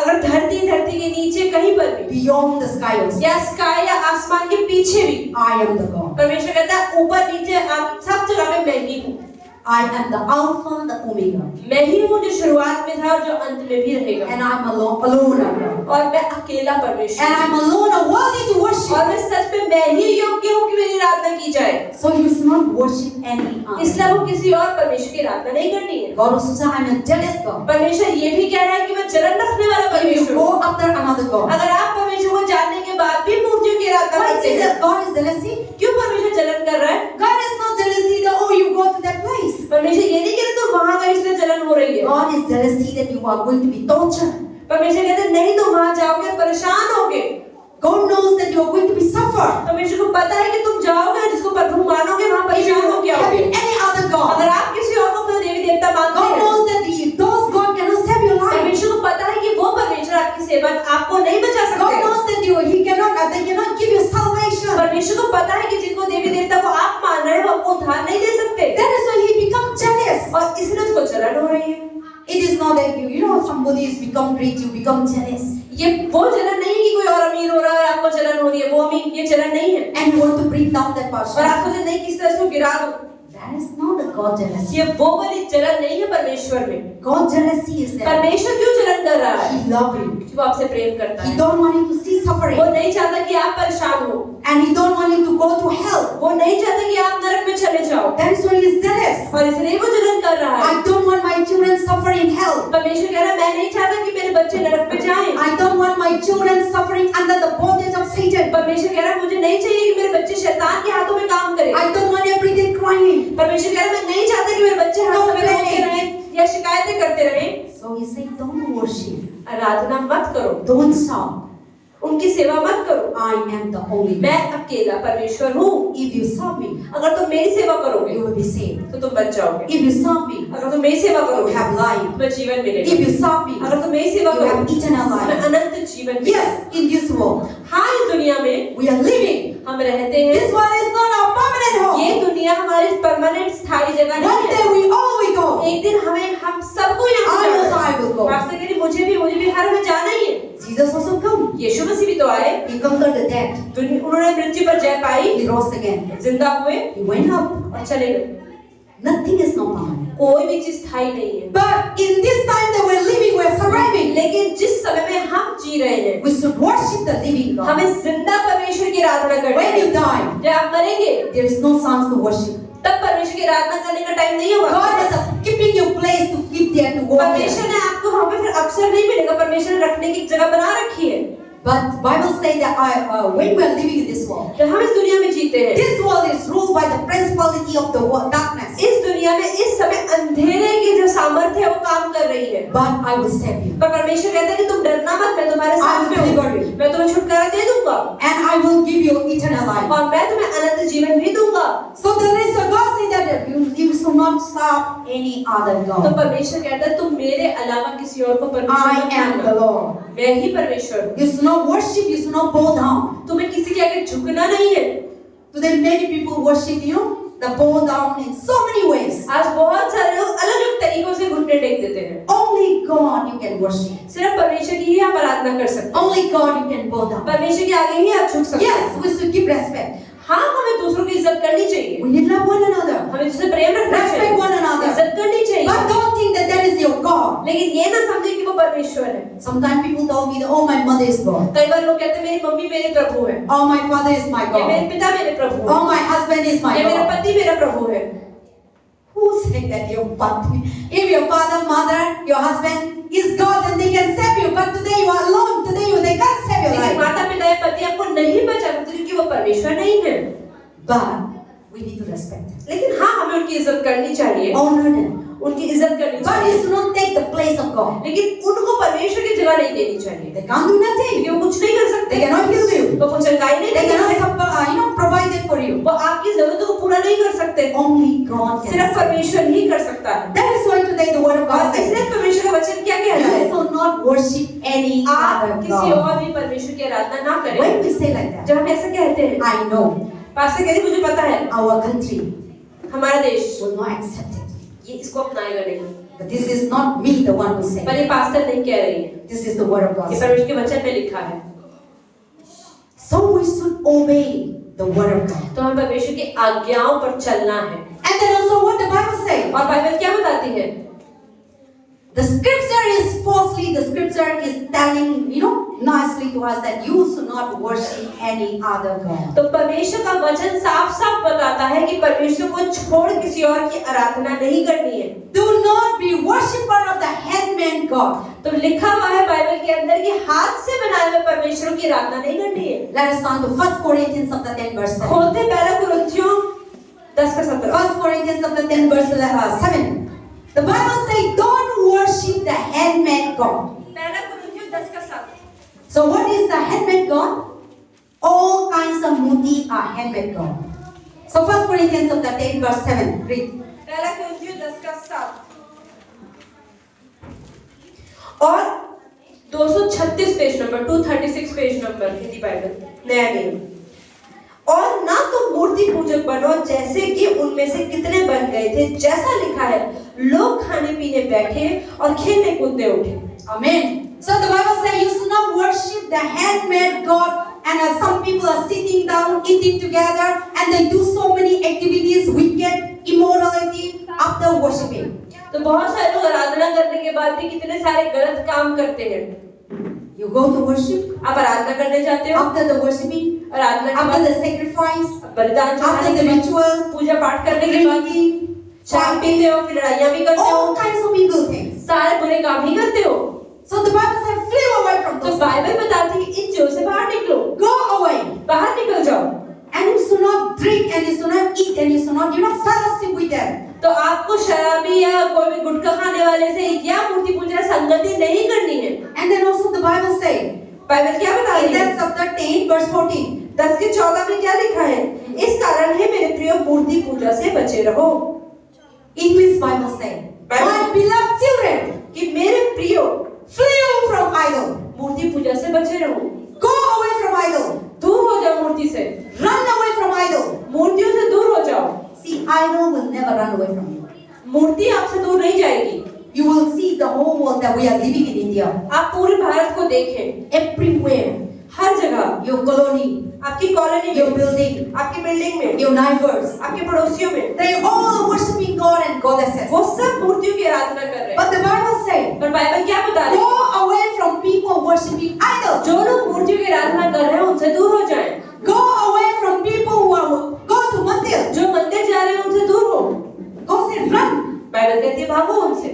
अगर धरती के नीचे कहीं पर भी, beyond the skies. या स्काई या आसमान के पीछे भी, I am the God. परमेश्वर कहता है ऊपर नीचे आप सब जगह पे मैं ही हूँ। I am the Alpha and the Omega. मैं ही हूँ जो शुरुआत में था और जो अंत में भी रहेगा। And I'm alone I'm God. और मैं अकेला परमेश्वर And I'm alone and worthy to worship. और मैं सच में मैं ही योग्य हूँ कि मेरी आराधना की जाए। So you should not worship any इसलिए other. वो किसी और परमेश्वर की आराधना नहीं करनी है। God also says I'm a jealous God. परमेश्वर ये भी कह रहा है कि मैं जलन रखने वाला If you परमेश्वर go हूँ। after another God, अगर आप परमेश्वर को जानने के बाद भी मूर्तियों की आराधना why करते is हैं, that God is jealousy? क्यों परमेश्वर जलन कर रहा है? God is not jealousy that oh you go to that place. परमेश्वर ये नहीं कह रहे तो वहां का इसलिए जलन हो रही है। God is jealousy that you are going to be tortured. परमेश्वर कहते हैं नहीं तो वहां जाओगे परेशान होगे। God knows that you are going to be suffered. परमेश्वर को पता है कि तुम जाओगे जिसको प्रभु मानोगे वहां If you परेशान हो क्या होगे। have any other God, अगर आप किसी और को अपना देवी देवता मानते God हैं, knows that those God cannot save your life. परमेश्वर को पता है कि वो परमेश्वर आपकी सेवा आपको नहीं बचा God सकते। knows that they cannot give you salvation. परमेश्वर को पता है कि जिनको देवी देवता को आप मान रहे हो आपको उद्धार नहीं दे सकते। That is why he becomes jealous. और इसलिए उसको जलन हो रही है। It is not that you know somebody is become rich, you become jealous, ये वो जलन नहीं कि कोई और अमीर हो रहा है आपको जलन हो रही है, वो अमीर, ये जलन नहीं है। and you want to bring down that और person. आप सोचे नहीं किस तरह इसको गिरा दूं। That is not the God jealousy. ये वो वाली जलन नहीं है परमेश्वर में। God jealousy is that परमेश्वर क्यों जलन कर रहा है? He loves you. कि वो आपसे प्रेम करता He है। don't want you to see suffering, वो नहीं चाहता कि आप परेशान हो। and He don't want you to go to hell. वो नहीं चाहता कि आप नरक में चले जाओ। That is why He is jealous. और इसलिए वो जलन कर रहा है। I don't want my children suffer in hell. परमेश्वर कह रहा है मैं नहीं चाहता कि मेरे बच्चे नरक में जाएं। I don't want my children suffering under the bondage of Satan. परमेश्वर कह रहा है मुझे नहीं चाहिए कि मेरे बच्चे शैतान के हाथों में काम करें। I don't want every day crying. परमेश्वर कह रहा है मैं नहीं चाहता कि मेरे बच्चे हर समय रोते रहें या शिकायतें करते रहें। So He said, don't worship, आराधना मत करो, don't serve. उनकी सेवा मत करो। I am the only मैं God. अकेला परमेश्वर हूँ। If you serve me, अगर तुम मेरी सेवा करोगे you will be saved. तो तुम बच जाओगे। If you serve me, अगर तुम मेरी सेवा you करोगे have life. तुम्हें जीवन If मिलेगा। you serve me, अगर तुम मेरी सेवा you have करोगे eternal तुम्हें life. अनंत जीवन मिलेगा। Yes, in this world, हाँ इस दुनिया में we are living. हम रहते हैं। This world is not our permanent ये home. दुनिया हमारी परमानेंट स्थायी जगह One नहीं day है। we all will go. एक दिन हम सबको यहाँ I जाना also है। I will go. पास्टर कह रही मुझे भी हर में जाना ही है। Jesus also come. यीशु मसीह भी तो आए। He conquered the death. उन्होंने मृत्यु पर जय पाई, He rose again. जिंदा हुए He went up. और चले गए। Nothing is not permanent. कोई भी चीज स्थायी नहीं है। But in this time that we're living, we're surviving. लेकिन जिस समय में हम जी रहे हैं We should worship the living God. हमें जिंदा परमेश्वर की आराधना करनी When you है। die, जब आप मरेंगे there is no chance to worship. तब परमेश्वर की आराधना करने का टाइम नहीं होगा। God is keeping you place to keep there to go there. परमेश्वर ने आपको वहाँ पे फिर अवसर नहीं मिलेगा। परमेश्वर ने रखने की जगह बना रखी है। But Bible says that when we are living in this world, जब हम इस दुनिया में जीते हैं, this world is ruled by the principality of the darkness. इस दुनिया में इस समय अंधेरे की जो सामर्थ्य है वो काम कर रही है। But I will save you. पर परमेश्वर कहता है कि तुम डरना मत, मैं तुम्हारे I साथ will में हूँ। deliver you. मैं तुम्हें छुटकारा दे दूंगा And I will give you eternal life. और मैं तुम्हें अनंत जीवन भी दूंगा। So the rest of God says that you should not serve any other तो God. परमेश्वर कहता है तुम मेरे अलावा किसी और को परमेश्वर I मत am the मानना। Lord. मैं ही परमेश्वर हूँ। You should not worship, you should not bow down. तुम्हें किसी के आगे झुकना नहीं है। Today many people worship you, they bow down in so many ways. आज बहुत सारे लोग अलग-अलग तरीकों से घुटने टेक देते हैं। Only God you can worship. सिर्फ परमेश्वर की ही आप आराधना कर सकते हैं। Only God you can bow down. परमेश्वर के आगे ही आप झुक सकते हैं। Yes, we should give respect. हाँ हमें दूसरों की इज्जत करनी चाहिए। We need love one another. हमें दूसरे प्रेम रखना Respect चाहिए। one another. इज्जत करनी चाहिए। But don't think that that is your God. लेकिन ये ना समझे कि वो परमेश्वर है। Sometimes people tell me that, oh, my mother is God. कई बार लोग कहते हैं मेरी मम्मी मेरे प्रभु है, Oh, my father is my या मेरे God. पिता मेरे प्रभु है, Oh, my husband is my या मेरा God. पति मेरा प्रभु है। Who said that your father? If your father, mother, your husband is God, then they can save you. But today you are alone. Today they can't save your लेकिन life. माता पिता या पति आपको नहीं बचा सकते क्योंकि वो परमेश्वर नहीं है। But we need to respect them, लेकिन हाँ हमें उनकी इज्जत करनी चाहिए, honor them, उनकी इज्जत करनी but चाहिए, you should not take the place of God. लेकिन उनको परमेश्वर की जगह नहीं देनी चाहिए। They can't do nothing. क्योंकि वो कुछ नहीं कर सकते, They cannot heal you. वो कुछ चंगाई नहीं They कर cannot सकते, provide it for you. वो आपकी जरूरतों को पूरा नहीं कर सकते, Only God can. सिर्फ परमेश्वर ही कर सकता है। That is why today the word of God और says, इसलिए परमेश्वर का वचन क्या कह रहा है? you shall not worship any आप other किसी God. और भी परमेश्वर की आराधना ना करें। When we say like that, जब हम ऐसा कहते हैं, I know पास्टर कहते मुझे पता है our country हमारा देश will not accept it. ये इसको अपनाएगा नहीं, But this is not me the one who says. पर ये पास्टर नहीं कह रही है, This is the word of God. ये परमेश्वर के वचन में लिखा है। So we should obey the word of God. तो हम परमेश्वर की आज्ञाओं पर चलना है। And then also what the Bible says. और बाइबल क्या बताती है? The scripture is falsely, the scripture is telling, nicely to us that you should not worship any other God. तो परमेश्वर का वचन साफ-साफ बताता है कि परमेश्वर को छोड़ किसी और की आराधना नहीं करनी है। Do not be worshipper of the handmade God. तो लिखा हुआ है बाइबल के अंदर कि हाथ से बनाए हुए परमेश्वर की आराधना नहीं करनी है। Let us turn to 1 Corinthians chapter 10 verse 7. खोलते पहला कुरिन्थियों 10:17। 1 Corinthians chapter 10 verse 7. The Bible says, don't worship the handmade God. पहला कुरिन्थियों 10:7। So what is the handmade God? All kinds of murti are handmade God. So 1 Corinthians chapter 10 verse 7. Read. पहला कुरिन्थियों 10:7 और 236 page number 236 page number Hindi Bible नया नियम। और ना तुम मूर्ति पूजक बनो जैसे कि उनमें से कितने बन गए थे, जैसा लिखा है लोग खाने पीने बैठे और खेलने कूदने उठे। Amen. So the Bible says you should not worship the handmade God. And some people are sitting down, eating together, and they do so many activities, wicked, immorality after worshiping. तो बहुत सारे लोग आराधना करने के बाद भी कितने सारे गलत काम करते हैं। You go to worship. आप आराधना करने जाते हो, After the worshiping, आराधना के after बाद the sacrifice, बलिदान after चढ़ाने the के बाद, ritual, पूजा पाठ करने के बाद, drinking, शराब पीते हो, फिर लड़ाइयाँ भी करते हो, all kinds of evil things. सारे बुरे काम ही करते हो। So the Bible says, flee away from तो those. बाइबल बताती है कि इन चीजों से बाहर निकलो, Go away. बाहर निकल जाओ। And you should not drink, and you should not eat, and you should not, fellowship with them. तो आपको शराबी या कोई भी गुटखा खाने वाले से या मूर्ति पूजा संगति नहीं करनी है। And then also the Bible says, Bible क्या बता in रही है? that chapter 10 verse 14. 10:14 में क्या लिखा है? इस कारण है मेरे प्रिय मूर्ति पूजा से बचे रहो। English Bible says, my beloved children, कि मेरे प्रियो flee from idol. मूर्ति पूजा से बचे रहो, Go away from idol. दूर हो जाओ मूर्ति से, Run away from idol. मूर्तियों से दूर हो जाओ। See, idol will never run away from you. मूर्ति आपसे दूर नहीं जाएगी। You will see the whole world that we are living in India. आप पूरे भारत को देखें, Everywhere. हर जगह, Your colony, आपकी कॉलोनी your में, building, आपकी बिल्डिंग में, your neighbors, आपके पड़ोसियों में, they all worshiping God and goddesses. वो सब मूर्तियों की आराधना कर रहे हैं। But the Bible says, पर बाइबल क्या बता रही है? go away from people worshiping idols. जो लोग मूर्तियों की आराधना कर रहे हैं उनसे दूर हो जाएं। Go away from people who are go to mandir. जो मंदिर जा रहे हैं उनसे दूर हो। God said run. बाइबल कहती है भागो उनसे।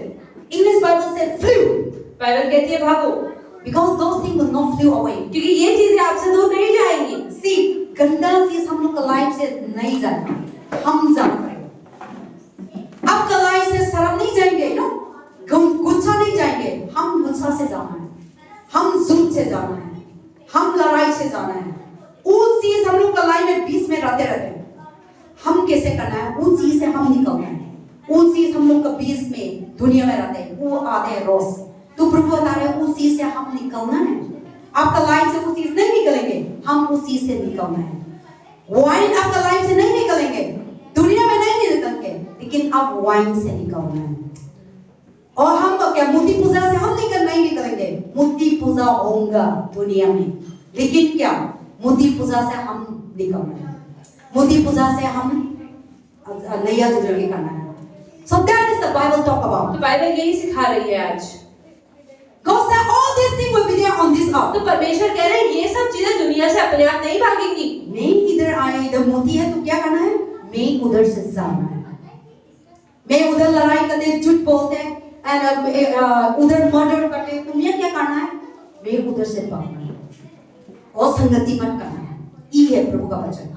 English Bible said flee. Bible कहती है भागो, Because those things will not flee away. क्योंकि ये चीजें आपसे दूर नहीं जाएंगी। See, गंदा चीज हम लोग का लाइफ से नहीं जाना, हम जाना पड़ेगा। आपका लाइफ से शर्म नहीं जाएंगे, गुस्सा नहीं जाएंगे, हम गुस्सा से जाना है, हम जुल्म से जाना है, हम लड़ाई से जाना है। वो चीज हम लोग का लाइफ में बीच में रहते हैं, हम कैसे करना है, वो चीज से हम निकलना है। वो चीज हम लोग का बीच में दुनिया में रहते हैं, वो आते हैं रोज। तो प्रभु बता रहे हैं उस चीज से हम निकलना है। आपका लाइफ से उस चीज नहीं निकलेंगे, हम उस चीज से निकलना है। वाइन आपका लाइफ से नहीं निकलेंगे, दुनिया में नहीं निकलेंगे, लेकिन आप वाइन से निकलना है। और हम तो क्या मूर्ति पूजा से हम नहीं निकलेंगे, मूर्ति पूजा होगा दुनिया में, लेकिन क्या मूर्ति पूजा से हम निकलना है, मूर्ति पूजा से हम नया जुड़े करना है। So that is the Bible talk about. तो बाइबल यही सिखा रही है आज। God said all these things will be there on this earth. तो परमेश्वर कह रहे हैं ये सब चीजें दुनिया से अपने आप नहीं भागेंगी। मैं इधर आए, इधर मोती है तो क्या करना है, मैं उधर से जाना है। मैं उधर लड़ाई करते, झूठ बोलते, उधर मर्डर करते, तुम्हें क्या करना है, मैं उधर से भागना है और संगति मत करना है। ये है प्रभु का वचन।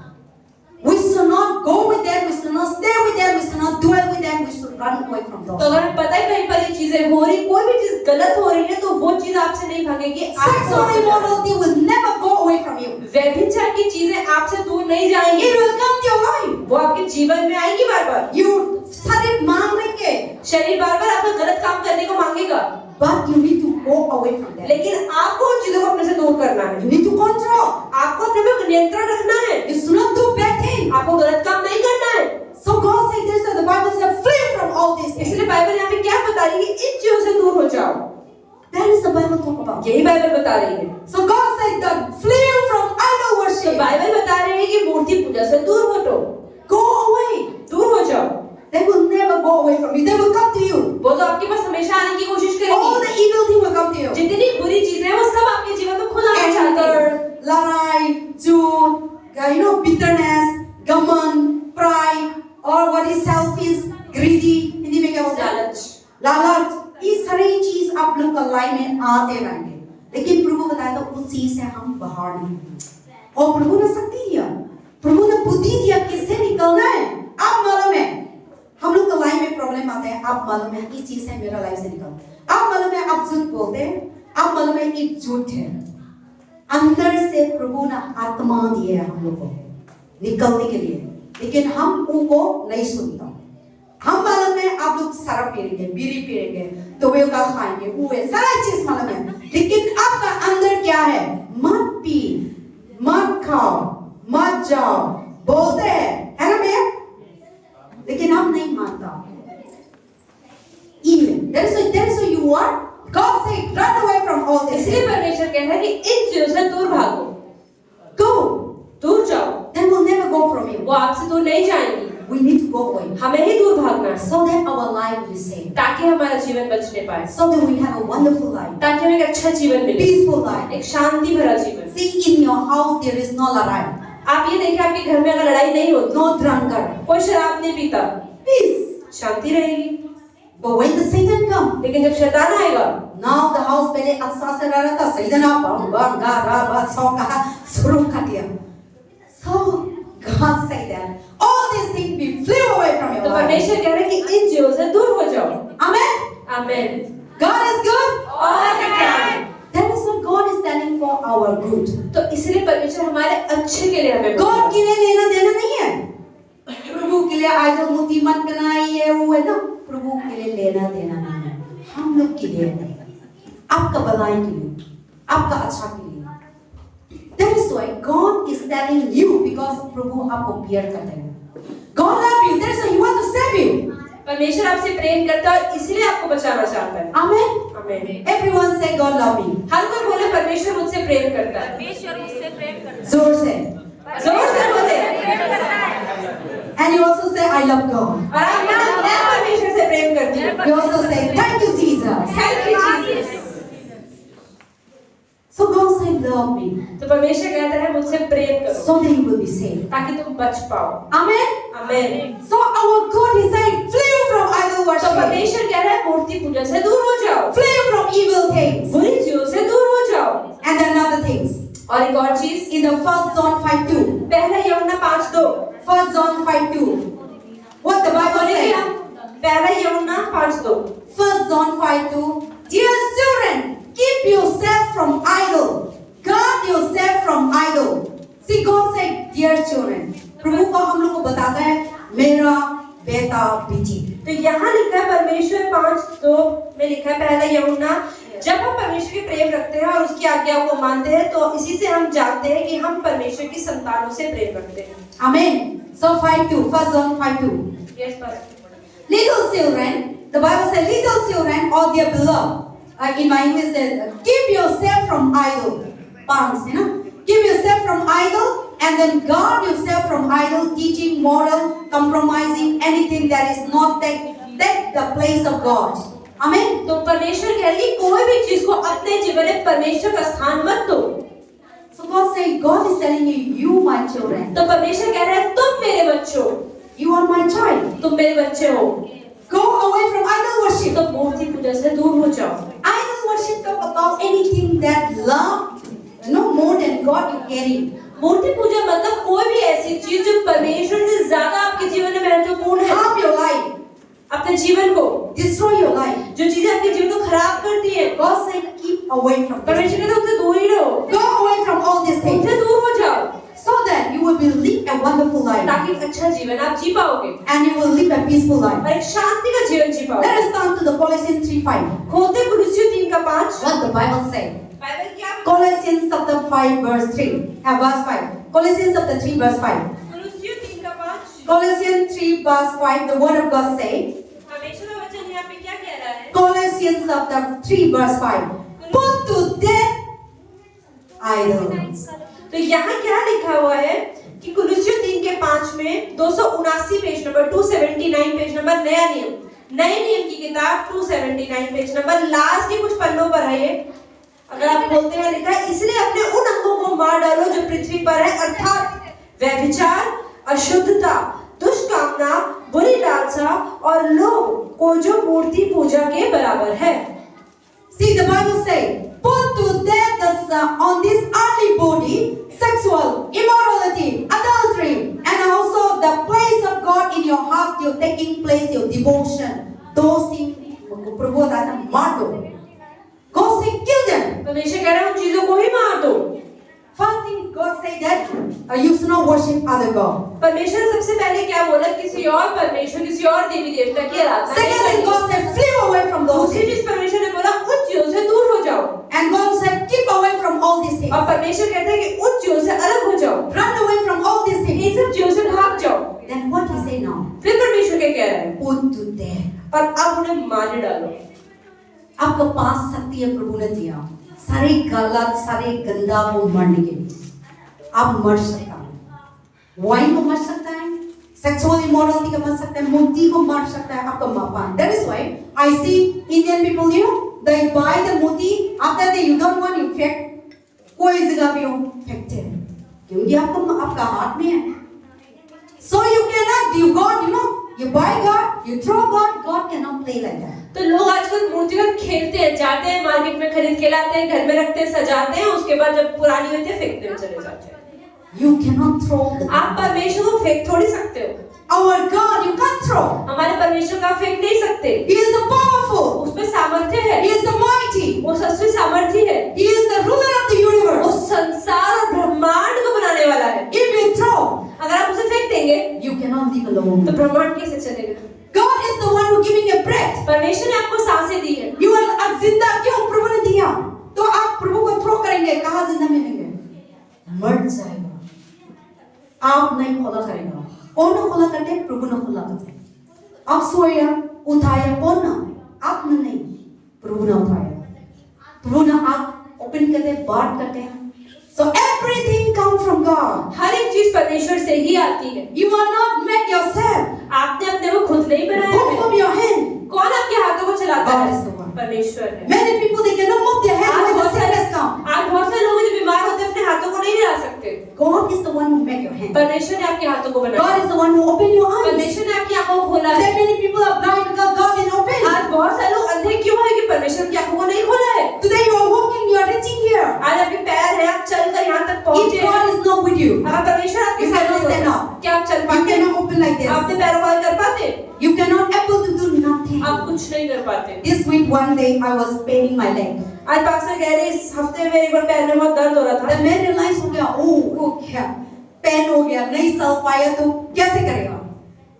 We should not go with them, we should not stay with them, we should not dwell with them, we should run away from तो those. अगर हमें पता है कहीं पर ये चीजें हो रही, कोई भी चीज गलत हो रही है तो वो चीज आपसे नहीं भागेगी, आपको Sexual immorality will never go away from you. व्यभिचार की चीजें आपसे दूर नहीं जाएंगी, It will come to your life. वो आपके जीवन में आएगी बार बार। You शरीर मांगेंगे, शरीर बार बार आपको गलत काम करने को मांगेगा, but you need to go away from them. लेकिन आपको उन चीजों को अपने से दूर करना है, You need to control. आपको अपने पे नियंत्रण रखना है, You should not do bad things. आपको गलत काम नहीं करना है। So God said this, and the Bible says, flee from all these things. इसलिए बाइबल यहाँ पे क्या बता रही है, इन चीजों से दूर हो जाओ, That is the Bible talk about. यही बाइबल बता रही है। So God said that flee from idol तो worship. बाइबल बता रही है कि मूर्ति पूजा से दूर हटो, Go away. दूर हो जाओ, They will never go away from you. They will come to you. वो तो आपके पास हमेशा आने की कोशिश All करेगी, the evil things will come to you. जितनी बुरी चीजें हैं वो सब आपके जीवन में खुद आना चाहती है। Anger, larai, jhut, bitterness, gaman, pride, or what is selfish, greedy. Hindi में क्या बोलते हैं? लालच, लालच। इस सारी चीज आप लोग का लाइफ में आते रहेंगे, लेकिन प्रभु बताया तो उस चीज से हम बाहर नहीं हैं। और प्रभु ने शक्ति दिया, प्रभु ने बुद्धि दिया किससे निकलना है। आप मालूम है हम लोग का लाइफ में प्रॉब्लम आते हैं, आप मालूम है इस चीज से मेरा लाइफ से निकल, आप मालूम है आप झूठ बोलते हैं, आप मालूम है ये झूठ है, अंदर से प्रभु ने आत्मा दिए है हम लोग को निकलने के लिए, लेकिन हम उनको नहीं सुनता। हम मालूम है आप लोग शराब पीएंगे, बीड़ी पीएंगे, टोबैको खाएंगे, वो है सारा चीज मालूम है, लेकिन आपका अंदर क्या है? मत पी, मत खाओ, मत जाओ बोलते हैं, है ना भैया? लेकिन हम नहीं मानता। Even that's why you are. God said, run away from all this. इसलिए परमेश्वर कहता है कि इन चीजों से दूर भागो, Go. दूर जाओ, They will never go from you. वो आपसे दूर नहीं जाएंगी, We need to go away हमें ही दूर भागना है, so that our life will be saved, ताकि हमारा जीवन बचने पाए, so that we have a wonderful life, ताकि हमें एक अच्छा जीवन मिले, peaceful life. एक शांति भरा जीवन। See, in your house there is no larai, आप ये देखिए आपके घर में अगर लड़ाई नहीं होती, no drunkard, कोई शराब नहीं पीता, peace. शांति रहेगी। But when the Satan come, लेकिन जब शैतान आएगा, now the house पहले अच्छा से रहा था, सैतान आप शुरू कर दिया। So God said that all these things be flew away from your तो life. परमेश्वर कह रहा है कि इन चीजों से दूर हो जाओ। Amen. आमीन। God is good all the time. That is what God is telling for our good. तो इसलिए परमेश्वर हमारे अच्छे के लिए हमें God के लिए लेना देना नहीं है। प्रभु के लिए आइडल मूर्ति मत बनाइए, वो है ना, प्रभु के लिए लेना देना नहीं है, हम लोग के लिए, आपका भलाई के लिए, आपका अच्छा के लिए। That is why God is telling you, because प्रभु आपको प्यार करते हैं। God love you, that is why He want to save you. परमेश्वर आपसे प्रेम करता है और इसलिए आपको बचाना चाहता है। Amen. आमीन। Everyone say God love me. हर कोई बोले परमेश्वर मुझसे प्रेम करता है। परमेश्वर मुझसे प्रेम करता है। जोर से। जोर से बोले। And you also say I love God. और आप बोले मैं परमेश्वर से प्रेम करती हूँ। You also say thank you Jesus. Thank you Jesus. So God said love me, तो परमेश्वर कहता है मुझसे प्रेम करो so that you will be saved. ताकि तुम बच पाओ। Amen. आमीन। So our God is saying flee from idol तो worship. परमेश्वर कह रहा है मूर्ति पूजा से दूर हो जाओ, Flee from evil things. बुरी चीजों से दूर हो जाओ। And then other things. और एक और चीज, In the 1 John 5:2. पहला यूहन्ना 5:2 1 John 5:2. What the Bible बोले कि says? हम पहला यूहन्ना 5:2 1 John 5:2. Dear children, keep yourself from idol. Guard yourself from idol. See, God said, dear children. प्रभु को हम लोग को बताता है मेरा बेटा बेटी। तो यहाँ लिखा है परमेश्वर 5:2 में लिखा है पहला यूहन्ना, जब हम परमेश्वर के प्रेम रखते हैं और उसकी आज्ञा को मानते हैं तो इसी से हम जानते हैं कि हम परमेश्वर की संतानों से प्रेम रखते हैं। Amen. So 5:2. 1 John 5:2. Yes, sir. Little children, the Bible says, little children or their beloved. In my English says, keep yourself from idol. Palms, you know. Keep yourself from idol, and then guard yourself from idol teaching, moral, compromising, anything that is not take the place of God. Amen. तो परमेश्वर कह रही है कोई भी चीज को अपने जीवन में परमेश्वर का स्थान मत दो। So God says, God is telling you, you my children, तो परमेश्वर कह रहा है तुम मेरे बच्चों, you are my child. तुम मेरे बच्चे हो, Go away from idol worship. तो मूर्ति पूजा से दूर हो जाओ। Idol worship talk about anything that love, no more than God you carry. मूर्ति पूजा मतलब कोई भी ऐसी चीज जो परमेश्वर से ज्यादा आपके जीवन में महत्वपूर्ण है। harm your life, अपने जीवन को, destroy your life. जो चीजें आपके जीवन को खराब करती है, God said, keep away from this. परमेश्वर कहता है उनसे दूर ही रहो, Go away from all these things, उनसे दूर हो जाओ, so that you will be live a wonderful life ताकि एक अच्छा जीवन आप जी पाओगे and you will live a peaceful life. और एक शांति का जीवन जी पाओगे। Let us turn to the Colossians 3:5. खोलते कुलुस्सियों 3:5। What the Bible says. Bible क्या है? Colossians chapter 5 verse 3. Verse 5. Colossians chapter 3 verse 5. कुलुस्सियों 3:5। Colossians 3 verse 5. The word of God says. परमेश्वर का वचन यहाँ पे क्या कह रहा है? Colossians chapter 3 verse 5. Put to death idols. तो यहाँ क्या लिखा हुआ है कि कुलुस्सियों 3:5 में 279 पेज नंबर 279 पेज नंबर नया नियम की किताब 279 पेज नंबर लास्ट के कुछ पन्नों पर है ये। अगर आप खोलते हैं लिखा है, इसलिए अपने उन अंगों को मार डालो जो पृथ्वी पर है, अर्थात व्यभिचार, अशुद्धता, दुष्कामना, बुरी लालसा और लोभ को जो मूर्ति पूजा के बराबर है। See, the Bible says, put to death on this earthly body, sexual immorality, adultery, and also the place of God in your heart, your taking place, your devotion. Those things, प्रभु दादा मार दो. God say, kill them. परमेश्वर कह रहा है उन चीजों को ही मार दो। First thing God say that you should not worship other God. परमेश्वर ने सबसे पहले क्या बोला? किसी और परमेश्वर, किसी और देवी देवता की आराधना नहीं Second thing करनी। God said, flee away from those दूसरी things. चीज परमेश्वर ने बोला उन चीजों से दूर हो जाओ। And God said, keep away from all these things. और परमेश्वर कहता है कि उन चीजों से अलग हो जाओ, Run away from all these things. इन सब चीजों से भाग जाओ। Then what he say now? फिर परमेश्वर क्या कह रहा है? Put to death. और अब उन्हें मार डालो। आपके पास शक्ति है, प्रभु ने दिया सारे गलत सारे गंदा को मरने के लिए। आप मर सकता है, वाइन को मर सकता है, सेक्सुअल इमोरलिटी को मर सकता है, मूर्ति को मर सकता है, आपका मापा। That is why I see Indian people, you know, they buy the Murthy, after that you don't want you फेंक, कोई जगह भी हो फेंकते हैं, क्योंकि आपका हाथ में है। So you cannot do God, you know, you buy God, you throw God, God cannot play like that. तो लोग आजकल मूर्ति पर खेलते हैं, जाते हैं मार्केट में खरीद के लाते हैं, घर में रखते हैं, सजाते हैं, उसके बाद जब पुरानी होती है फेंकते हुए चले जाते हैं। You cannot throw the आप परमेश्वर को फेंक थोड़ी सकते हो। Our God, you can't throw. हमारे परमेश्वर को आप फेंक नहीं सकते। He is the powerful. उसमें सामर्थ्य है, He is the mighty. वो सबसे सामर्थ्य है, He is the ruler of the वो universe. संसार और ब्रह्मांड को बनाने वाला है। If you throw, अगर आप उसे फेंक देंगे you cannot live alone. तो ब्रह्मांड कैसे चलेगा? God is the one who giving you breath. परमेश्वर ने आपको सांसें दी है। You are अब जिंदा क्यों प्रभु ने दिया? तो आप प्रभु को थ्रो करेंगे, कहाँ जिंदा मिलेंगे? मर जाएगा। आप नहीं खोला करेगा। कौन खोला करते? प्रभु ने खोला करते। आप सोया, उठाया कौन ना? आपने नहीं, प्रभु ने उठाया। प्रभु ने आप ओपन करते, बात करते हैं। So everything come from God. हर एक चीज परमेश्वर से ही आती है। You are not make yourself. आपने अपने को खुद नहीं बनाया Who है। move your hand? कौन आपके हाथों को चलाता God है? is the one. परमेश्वर है। Many people they cannot move their hand when the sickness come. आज बहुत सारे लोग जो बीमार होते हैं अपने हाथों को नहीं हिला सकते। God is the one who make your hand. परमेश्वर ने आपके हाथों को बनाया। God is the one who open your eyes. परमेश्वर ने आपकी आंखों को खोला है। That many people are blind because God didn't open. आज बहुत सारे लोग अंधे क्यों हैं कि परमेश्वर की आंखों को नहीं खोला है। Today you are walking, you are reaching here. आज आपके पैर है, आप चलकर यहाँ तक If पहुँचे हैं। God is not with you, अगर परमेश्वर आपके You साथ cannot stand होता, up. क्या आप चल you पाते? cannot open like this. आपने पैरों को कर पाते? You cannot able to do nothing. आप कुछ नहीं कर पाते। This week one day I was paining my leg. आज पास्टर कह रहे इस हफ्ते में एक बार पैर में बहुत दर्द हो रहा था। Then मैं realize हो गया, oh क्या पेन हो गया, नहीं चल पाया तो कैसे करेगा?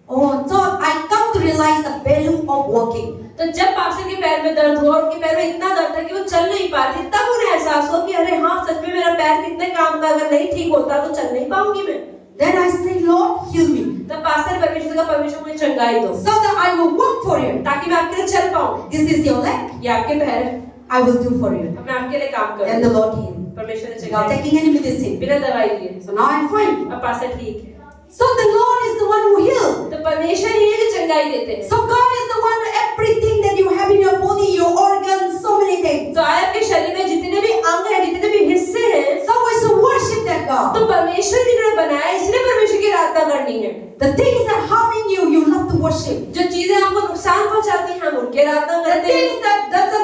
Oh, so I come to realize the value of walking. तो जब पास्टर के पैर में दर्द हुआ, उनके पैर में इतना दर्द था कि वो चल नहीं पा रहे थे, तब उन्हें एहसास हुआ कि अरे हाँ सच में मेरा पैर कितने काम का, अगर नहीं ठीक होता तो चल नहीं पाऊंगी मैं। Then I say, Lord, heal me. तब पास्टर परमेश्वर का परमेश्वर मुझे चंगाई दो, So that I will work for you. ताकि मैं आपके लिए चल पाऊं। This is your leg. ये आपके पैर है, I will do for you. अब मैं आपके लिए काम Then करूँ। the Lord healed. परमेश्वर ने Without चंगाई taking any medicine. बिना दवाई दिए। So now I'm fine. अब पास्टर ठीक है। So the Lord is the one who heals. तो परमेश्वर ही है जो चंगाई देते हैं। So God is the one, everything that you have in your body, your organs, so many things. तो आपके शरीर में जितने भी अंग हैं, जितने भी हिस्से हैं, So we should worship that God. तो परमेश्वर जिन्होंने बनाया इसलिए परमेश्वर की आराधना करनी है। The things that harming you, you love to worship. जो चीजें आपको नुकसान पहुंचाती हैं हम उनकी आराधना The करते हैं। things that doesn't,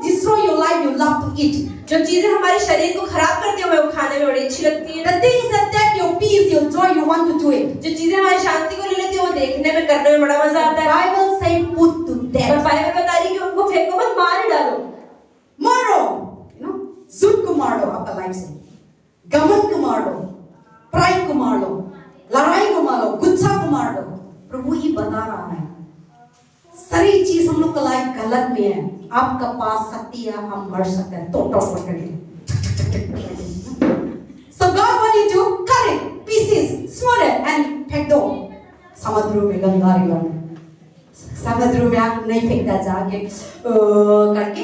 destroy your life, you love to eat. जो चीजें हमारे शरीर को खराब करती है हमें वो खाने में बड़ी अच्छी लगती है। The things that take your peace, your joy, you want to do it. जो चीजें हमारी शांति को ले लेती है वो देखने में करने में बड़ा मजा आता है। Bible say put to और death. बाइबल बता रही है कि उनको फेंको मत, मार ही डालो। मारो, जुट को मार दो आपका लाइफ से, गमन को मार दो, प्राइड को मार दो, लड़ाई को मार दो, गुस्सा को मार दो। प्रभु ही बता रहा है सारी चीज हम लोग का लाइफ गलत में है, आपका पास शक्ति है, हम मर सकते हैं तो So God want you to cut it pieces, smooth it and फेंक दो समुद्र में, गंगा रिवर में। समुद्र में आप नहीं फेंकता जाके करके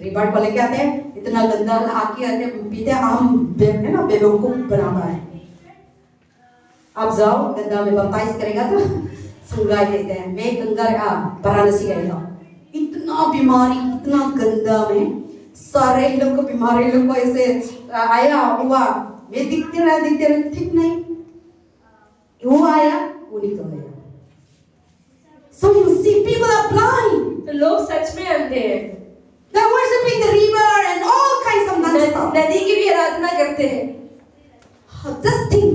रिवर को लेके आते हैं, इतना गंदा आके आते पीते, हम है ना बेवकूफ बनाता है। आप जाओ गंगा में बप्ताइज करेगा तो संगाई लेते हैं, मैं गंगा वाराणसी गई था, इतना बीमारी, इतना गंदा में सारे लोग को बीमारी लोग को ऐसे आया हुआ, मैं दिखते रहे ठीक नहीं, वो आया वो निकल गया। So you see people are blind. तो लोग सच में अंधे हैं। They're worshiping the river and all kinds of nonsense. नदी की भी आराधना करते हैं। Just think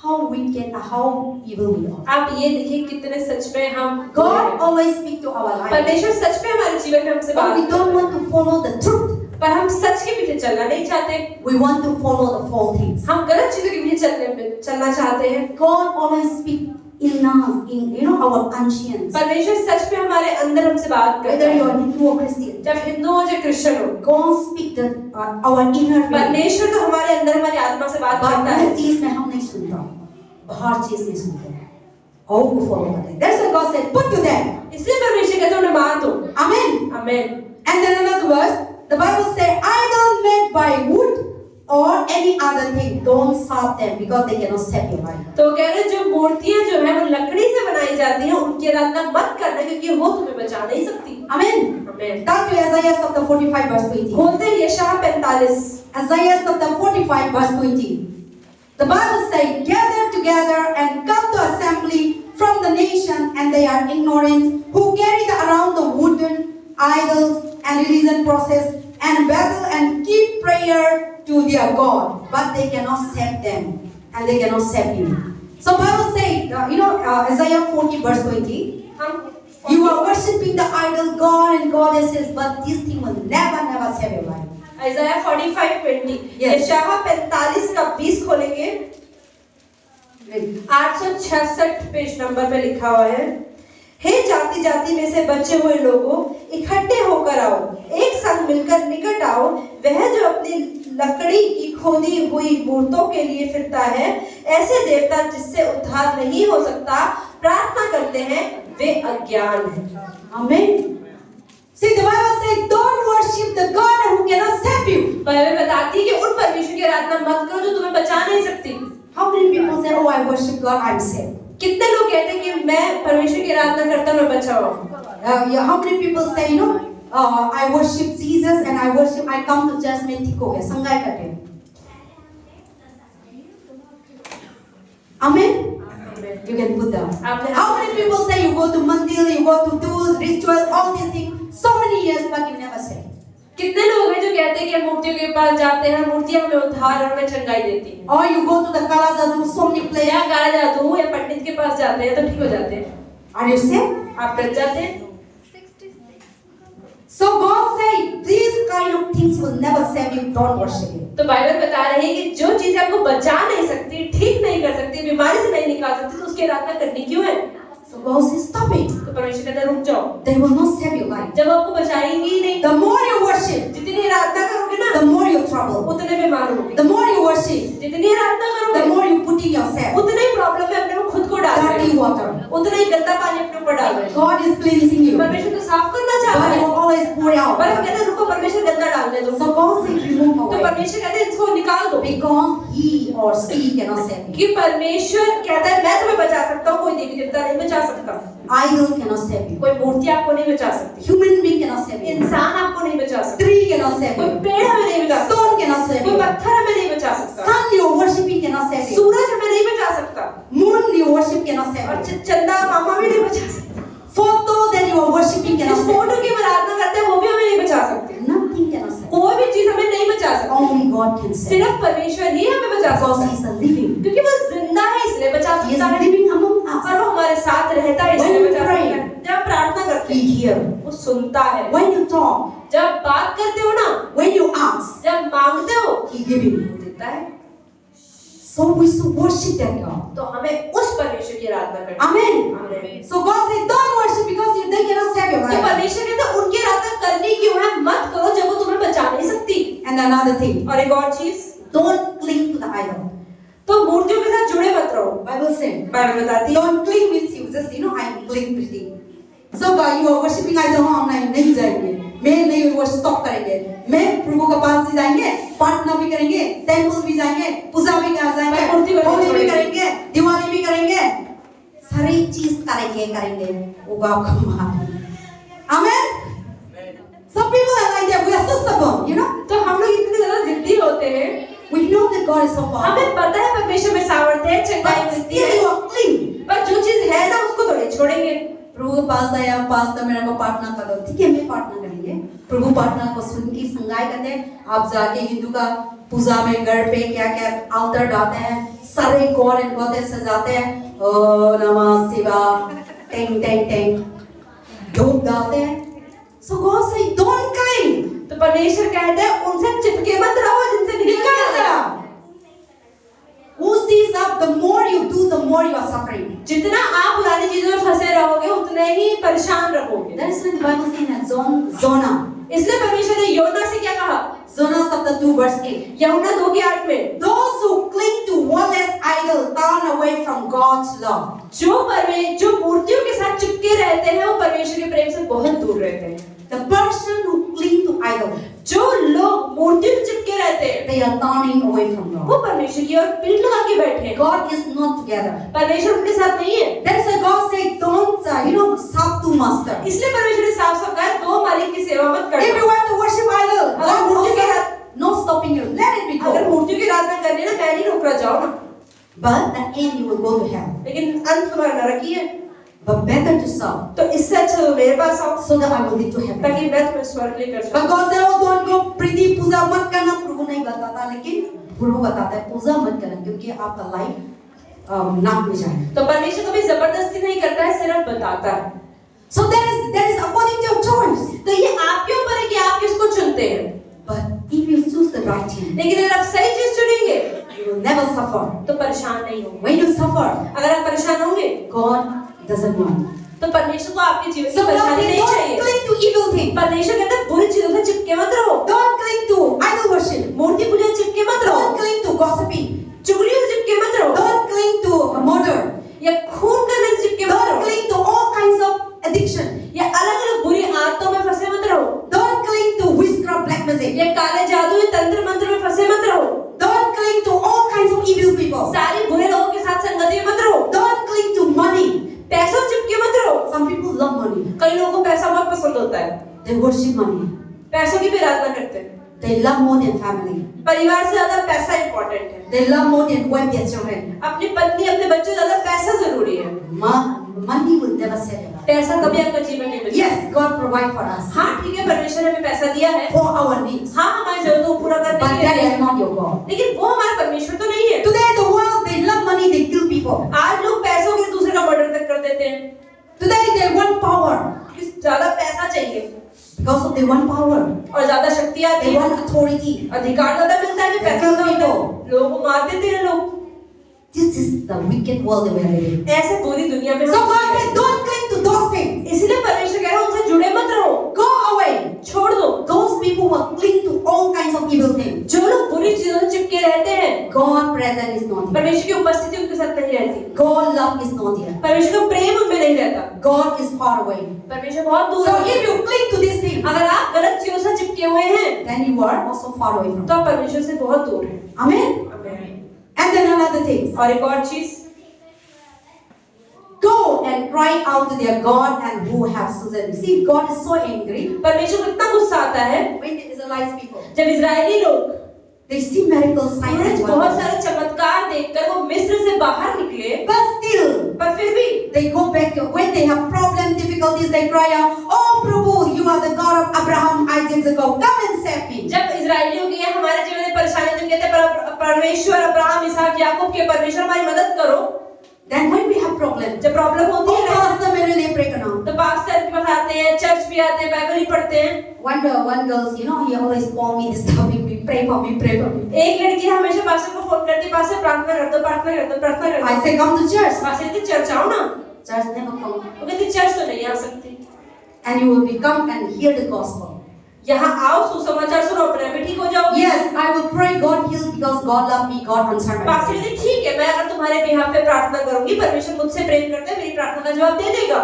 how wicked, how evil we are. आप ये देखिए कितने सच में हम God always speak to our life, परमेश्वर सच में हमारे जीवन में हमसे but बात we करता don't है। want to follow the truth. पर हम सच के पीछे चलना नहीं चाहते, We want to follow the false things. हम गलत चीजों के पीछे चलना चाहते हैं। God always speak in us, in our conscience. परमेश्वर सच में हमारे अंदर हमसे बात करता Whether you है, are Hindu or Christian, जब हिंदू हो या क्रिश्चियन हो। God speak the our inner being. परमेश्वर तो हमारे अंदर हमारी आत्मा से बात करता है। बाहर चीज में हम नहीं सुनता, बाहर चीज नहीं सुनते, और को फॉलो करते हैं। That's why God said, put to them. इसलिए परमेश्वर कहते हैं उन्हें मार दो। Amen. आमीन। And then another verse, the Bible says, idol made by wood or any other thing, don't serve them because they cannot save your life. तो कह रहे जो मूर्तियां जो है वो लकड़ी से बनाई जाती हैं उनकी आराधना मत करना क्योंकि वो तुम्हें बचा नहीं सकती। Amen. आमीन। Turn to Isaiah chapter 45 verse 20. खोलते हैं यशायाह 45। Isaiah chapter 45 verse 20. The Bible says, gather together and come to assembly from the nation, and they are ignorant, who carry around the wooden idols and religion process and battle and keep prayer to their God, but they cannot save them and they cannot save you. So Bible says, Isaiah 40 verse 20, you are worshipping the idol God and goddesses, but this thing will never save your life. Isaiah 45:20 यशायाह 45 का 20 खोलेंगे। 866 page number पे लिखा हुआ है, हे जाति जाति में से बचे हुए लोगों, इकट्ठे होकर आओ, एक संग मिलकर निकट आओ। वह जो अपनी लकड़ी की खोदी हुई मूर्तों के लिए फिरता है, ऐसे देवता जिससे उद्धार नहीं हो सकता प्रार्थना करते हैं, वे अज्ञान हैं। Amen. See, the Bible says, don't worship the God who cannot save you. Bible बताती है कि उन परमेश्वर की आराधना मत करो जो तुम्हें बचा नहीं सकती। How many people say, oh, I worship God, I'm saved? कितने लोग कहते हैं कि मैं परमेश्वर की आराधना करता हूँ, मैं बचा हूँ। How many people say, I worship Jesus and I come to church में ठीक हो गया, संगाई करते हैं। Amen. You can put down. How many people say you go to mandir, you go to do ritual, all these things, so many years, but you never say. कितने लोग हैं जो कहते हैं कि हम मूर्तियों के पास जाते हैं, मूर्तियां हमें उद्धार और हमें चंगाई देती हैं। Or you go to the Kala Jadoo, so many places. या काला जादू या पंडित के पास जाते हैं तो ठीक हो जाते हैं। Are you saved? आप बच जाते हैं। So God said, these kind of things will never save you. Don't worship it. तो बाइबल बता रही है कि जो चीजें आपको बचा नहीं सकती, ठीक नहीं कर सकती, बीमारी से नहीं निकाल सकती, तो उसकी आराधना करनी क्यों है? So God says, stop it. तो परमेश्वर कहता है रुक जाओ। They will not save your life. जब आपको बचाएंगे ही नहीं, The more you worship, जितनी आराधना करोगे ना, the more you trouble. उतने बीमार होगे। The more you worship, जितनी आराधना करोगे, the more you put in yourself उतने ही प्रॉब्लम में अपने को खुद को डाल रहे dirty हो, water. उतना ही गंदा पानी अपने ऊपर डाल रहे हो। God is cleansing you, परमेश्वर तो साफ करना चाहता but है, you always pour पर out. हम कहते हैं रुको परमेश्वर गंदा डालने दो। So God says, remove तो away, परमेश्वर कहते हैं इसको निकाल दो, because He or she cannot save you. कि परमेश्वर कहता है मैं तुम्हें बचा सकता हूँ, कोई देवी देवता नहीं बचा सकता, Idol cannot save you. कोई मूर्ति आपको नहीं बचा सकती, Human being cannot save you. इंसान आपको नहीं बचा सकता, Tree cannot save कोई you. पेड़ हमें नहीं बचा सकता, Stone cannot save कोई you. पत्थर हमें नहीं बचा सकता, Sun you are worshiping cannot save you. सूरज हमें नहीं बचा सकता, Moon you worship cannot save और you. चंदा मामा भी नहीं बचा सकता, Photo that you are worshiping जिस cannot save फोटो की आराधना करते हैं वो भी हमें नहीं बचा सकते, you. Nothing cannot save you. कोई भी चीज God can save. सिर्फ परमेश्वर ही हमें बचा Because सकता He है, is a living. क्योंकि वो जिंदा है इसलिए बचा He is सकता है, living among और us. वो हमारे साथ रहता है इसलिए When we बचा pray, सकता है। जब प्रार्थना करते He हैं hears. वो सुनता है, When you talk, जब बात करते हो ना, when you ask, जब मांगते हो He gives you. वो देता है। So we should worship that God. तो हमें उस परमेश्वर की आराधना करनी Amen. है। So God said, don't worship because they cannot save your तो life. परमेश्वर कहता है उनकी आराधना करनी क्यों है, मत करो जब वो तुम्हें बचा नहीं सकती। And another thing, और एक और चीज, don't cling to the idol. तो मूर्तियों के साथ जुड़े मत रहो। Bible says, बाइबल बताती है don't cling with you. Just I'm cling with you. So God, you are worshiping idol, हम नहीं जाएंगे, मैं नहीं वो स्टॉप करेंगे, मैं प्रभु के पास भी जाएंगे, प्रार्थना भी करेंगे, टेंपल भी जाएंगे, पूजा भी कर जाएंगे, होली भी करेंगे, दिवाली भी करेंगे, सारी चीज करेंगे, वो आपको मालूम। Amen. Some people are like that. We are so stubborn, you know. तो हम लोग इतने ज्यादा जिद्दी होते हैं, We know that God is so powerful. हमें पता है परमेश्वर में सामर्थ्य है, चंगाई But मिलती still है, you are cling. पर जो चीज है ना उसको तो नहीं छोड़ेंगे। प्रभु के पास आया, पास्टर मेरे को प्रार्थना करो, ठीक है मैं प्रार्थना करेंगे। प्रभु प्रार्थना को सुन के संगाई करते हैं। आप जाके हिंदू का पूजा में घर पे क्या क्या आल्टर डालते हैं, सारे गॉड एंड गॉडेस सजाते हैं, ओ नमः शिवाय, टेंग टेंग टेंग, धूप डालते हैं। So God say don't cling. तो परमेश्वर कहते हैं उनसे चिपके मत रहो जिनसे निकल जाओ। Who sees up, the more you do, the more you are suffering. जितना आप पुरानी चीजों में फंसे रहोगे उतने ही परेशान रहोगे। That is when the Bible says that Jonah. इसलिए परमेश्वर ने योना से क्या कहा? Jonah chapter 2 verse 8. यूहन्ना 2:8 में, Those who cling to worthless idol turn away from God's love. जो मूर्तियों के साथ चिपके रहते हैं वो परमेश्वर के प्रेम से बहुत दूर रहते हैं। The person who cling to idol, जो लोग मूर्तियों से चिपके रहते हैं they are turning away from God. वो परमेश्वर की ओर पीठ लगा के बैठे हैं। God is not together. परमेश्वर उनके साथ नहीं है। That's why God said, don't serve two masters. इसलिए परमेश्वर ने साफ साफ कहा दो मालिक की सेवा मत If you करना। want to worship idol, अगर God मूर्तियों के also साथ no stopping you. Let it be अगर go. मूर्तियों की आराधना करनी है ना, मैं नहीं रोक रहा, जाओ ना, But the end you will go to hell. लेकिन अंत तुम्हारा नरक ही है। But better to serve, तो इससे अच्छा तो मेरे पास आओ so that I will lead to heaven. ताकि मैं तुम्हें स्वर्ग लेकर But जाऊं। God said, oh don't go प्रीति पूजा मत करना। प्रभु नहीं बताता, लेकिन प्रभु बताता है पूजा मत करना क्योंकि आपका लाइफ नाक में जाए। तो परमेश्वर कभी जबरदस्ती नहीं करता है, सिर्फ बताता है। So that is according to your choice. तो ये आपके ऊपर है कि आप किसको चुनते हैं। But if you choose the right thing, लेकिन अगर आप सही चीज चुनेंगे you will never suffer. तो परेशान नहीं होंगे। When you suffer, अगर आप परेशान होंगे God doesn't want. तो परमेश्वर को आपके जीवन So की God परेशानी said, नहीं don't चाहिए। cling to evil things. परमेश्वर कहता है बुरी चीजों से चिपके मत रहो, Don't cling to idol worship. मूर्ति पूजा चिपके मत रहो, Don't cling to gossiping. चुगलियों से चिपके मत रहो, Don't cling to murder. या खून करने से चिपके मत Don't रहो, cling to all kinds of addiction. या अलग अलग बुरी आदतों में फंसे मत रहो, Don't cling to witchcraft, black magic. या काले जादू या तंत्र मंत्र में फंसे मत रहो, Don't cling to all kinds of evil people. सारे बुरे लोगों के साथ संगति में मत रहो, Don't cling to money. पैसों से चिपके मत रहो। Some people love money. कई लोगों को पैसा बहुत पसंद होता है, They worship money. पैसों की भी आराधना करते हैं। They love more than family. परिवार से ज्यादा पैसा इंपॉर्टेंट है, They love more than wife their children. अपनी पत्नी अपने बच्चों से ज्यादा पैसा जरूरी है। Money will never save your life. पैसा कभी आपका जीवन नहीं बचा। Yes, God provide for us हाँ ठीक है, परमेश्वर ने हमें पैसा दिया है, for our needs. हाँ हमारी जरूरतों को पूरा करने But के लिए that दिया is है, not your God. लेकिन वो हमारा परमेश्वर तो नहीं है। Today the world they love money, they kill people. आज लोग पैसों के दूसरे का मर्डर तक कर देते हैं, Today they want power. ज्यादा पैसा चाहिए Because of they want power. और ज्यादा शक्ति आती They है, want authority. अधिकार ज्यादा मिलता है, कि पैसा ज्यादा होता है, लोगों को मार देते हैं लोग। This is the wicked world that we are living. ऐसे पूरी दुनिया में So हम God जी रहे said, हैं। don't cling to those things. इसलिए परमेश्वर कह रहा है उनसे जुड़े मत रहो, Go away. छोड़ दो। Those people who cling to all kinds of evil things. जो लोग बुरी चीजों से चिपके रहते हैं, God presence is not here. परमेश्वर की उपस्थिति उनके साथ नहीं रहती, God love is not here. परमेश्वर का प्रेम उनमें नहीं रहता, God is far away. परमेश्वर बहुत दूर So है। if you cling to these things, अगर आप गलत चीजों से चिपके हुए हैं then you are also far away from तो God. आप परमेश्वर से बहुत दूर हैं। Amen. And then another thing. और एक और चीज, Go and cry out to their God and who have chosen. See, God is so angry परमेश्वर को इतना गुस्सा आता है when the Israelite people जब इजरायली लोग they see miracles, signs उन्हें and बहुत wonders. सारे चमत्कार देखकर वो मिस्र से बाहर निकले, But still, पर फिर भी they go back when they have problem, difficulties. They cry out, "Oh, Prabhu, you are the God of Abraham, Isaac, Jacob. Come and save me." जब इजरायलियों की हमारे जीवन में परेशानी, जब परमेश्वर अब्राहम इसहाक याकूब के परमेश्वर हमारी मदद करो। Then when we have problem, जब प्रॉब्लम होती oh है pastor मेरे लिए pray करना। तो पास्टर के पास आते हैं, चर्च भी आते हैं, बाइबल भी पढ़ते हैं। One girl, you know, he always call me, disturbing me, pray for me, pray for me. एक लड़की हमेशा पास्टर को फोन करती है, पास्टर प्रार्थना कर दो, प्रार्थना कर दो, प्रार्थना कर दो। I say come to church. Pastor कहते चर्च आओ ना। Church never come. वो कहती चर्च तो नहीं आ सकती। And you will become and hear the gospel. यहाँ आओ, सुसमाचार सुनो, अपने आप ही ठीक हो जाओगे। Yes, I will pray God heal because God love me, God answer my pastor prayer. कहते ठीक है, मैं अगर तुम्हारे बिहाफ पे प्रार्थना करूंगी, परमेश्वर मुझसे प्रेम करते हैं, मेरी प्रार्थना का जवाब दे देगा।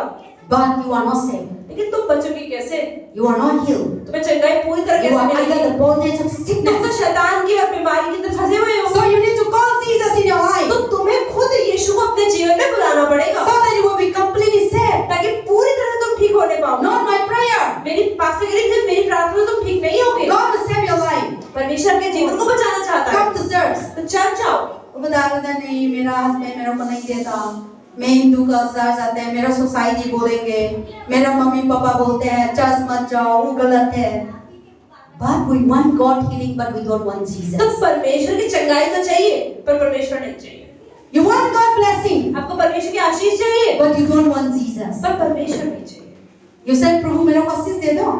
But you are not saved. लेकिन तुम बचोगी कैसे? You are not healed. तुम्हें चंगाई पूरी तरह You are कैसे under मिलेगी? the bondage of तुम तो sickness. शैतान की और बीमारी के अंदर फंसे हुए हो। So you need to call Jesus in your life तो तुम्हें खुद यीशु को अपने जीवन में बुलाना पड़ेगा, so that you will be completely saved. ताकि पूरी तरह तुम ठीक होने पाओ। Not my prayer. मेरी पास्टर कह रही थी, मेरी प्रार्थना तुम ठीक नहीं होगे। God will save your life. परमेश्वर अपने जीवन को बचाना चाहता है। Come to church. तो चर्च आओ। वो बता रहा था नहीं मेरा हस्बैंड मेरे को नहीं देता, मैं हिंदू का चर्च जाते हैं, मेरा सोसाइटी बोलेंगे, मेरा मम्मी पापा बोलते हैं चर्च मत जाओ, वो गलत है। But we want God healing, but we don't want Jesus. तो परमेश्वर की चंगाई तो चाहिए, पर परमेश्वर नहीं चाहिए। You want God blessing, आपको परमेश्वर की आशीष चाहिए, but you don't want Jesus. पर परमेश्वर नहीं चाहिए। You said प्रभु मेरे को आशीष दे दो,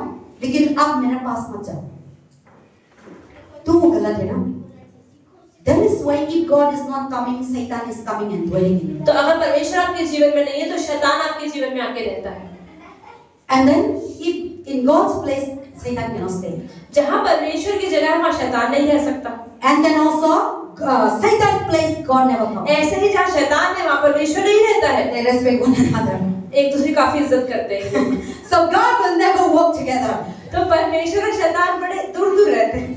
लेकिन अब मेरे पास मत जाओ, तो वो गलत है ना? That is why if God is not coming, Satan is coming and dwelling in you. तो अगर परमेश्वर आपके जीवन में नहीं है, तो शैतान आपके जीवन में आके रहता है। And then if in God's place, Satan cannot stay. जहाँ परमेश्वर की जगह वहाँ शैतान नहीं रह सकता। And then also Satan place God never comes. ऐसे ही जहाँ शैतान है वहाँ परमेश्वर नहीं रहता है। They respect one another. एक दूसरे की काफी इज्जत करते हैं। So God will never work together. तो परमेश्वर और शैतान बड़े दूर दूर रहते हैं।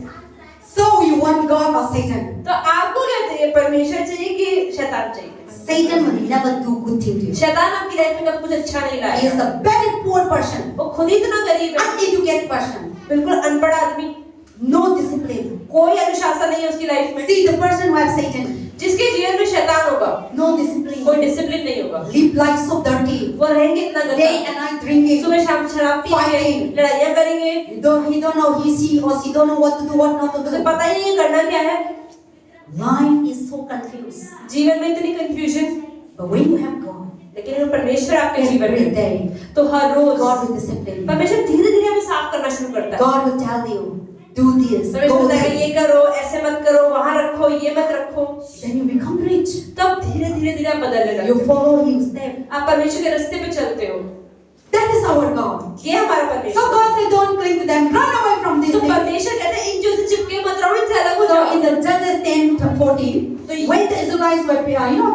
So you want God or Satan? तो आपको क्या चाहिए, परमेश्वर चाहिए कि शैतान चाहिए? Satan will never do good thing to you. शैतान आपकी लाइफ में कभी कुछ अच्छा नहीं He is लाएगा। the very poor person, वो खुद ही इतना गरीब है, uneducated person, बिल्कुल अनपढ़ आदमी, no discipline. कोई अनुशासन नहीं है उसकी लाइफ में। See the person who have Satan, जिसके जीवन में शैतान होगा, no discipline, कोई डिसिप्लिन नहीं होगा, live life so dirty, वो रहेंगे इतना day गंदा, and night drinking. सुबह शाम शराब पीएंगे, Fighting. लड़ाइयाँ करेंगे, He don't know he or she don't know what to do, what not to उसे do. पता ही नहीं करना क्या है। Life is so confused. जीवन में इतनी confusion. But when you have God, लेकिन अगर परमेश्वर आपके जीवन every में, day, तो हर रोज God will discipline you. परमेश्वर धीरे धीरे हमें साफ करना शुरू करता है। God will tell you, do this, परमेश्वर go बताएगा ये this. करो, ऐसे मत करो, वहाँ रखो, ये मत रखो। Then you become rich. तब धीरे धीरे आप बदलने लगते You हो। follow His step. आप परमेश्वर के रास्ते पे चलते हो। That is our God. ये हमारा So परमेश्वर। God said, don't cling to them. Run away from these तो things. परमेश्वर कहते हैं इन जो से चिपके मत रहो, इनसे अलग हो So जाओ। in the Judges 10:14, when the Israelites were,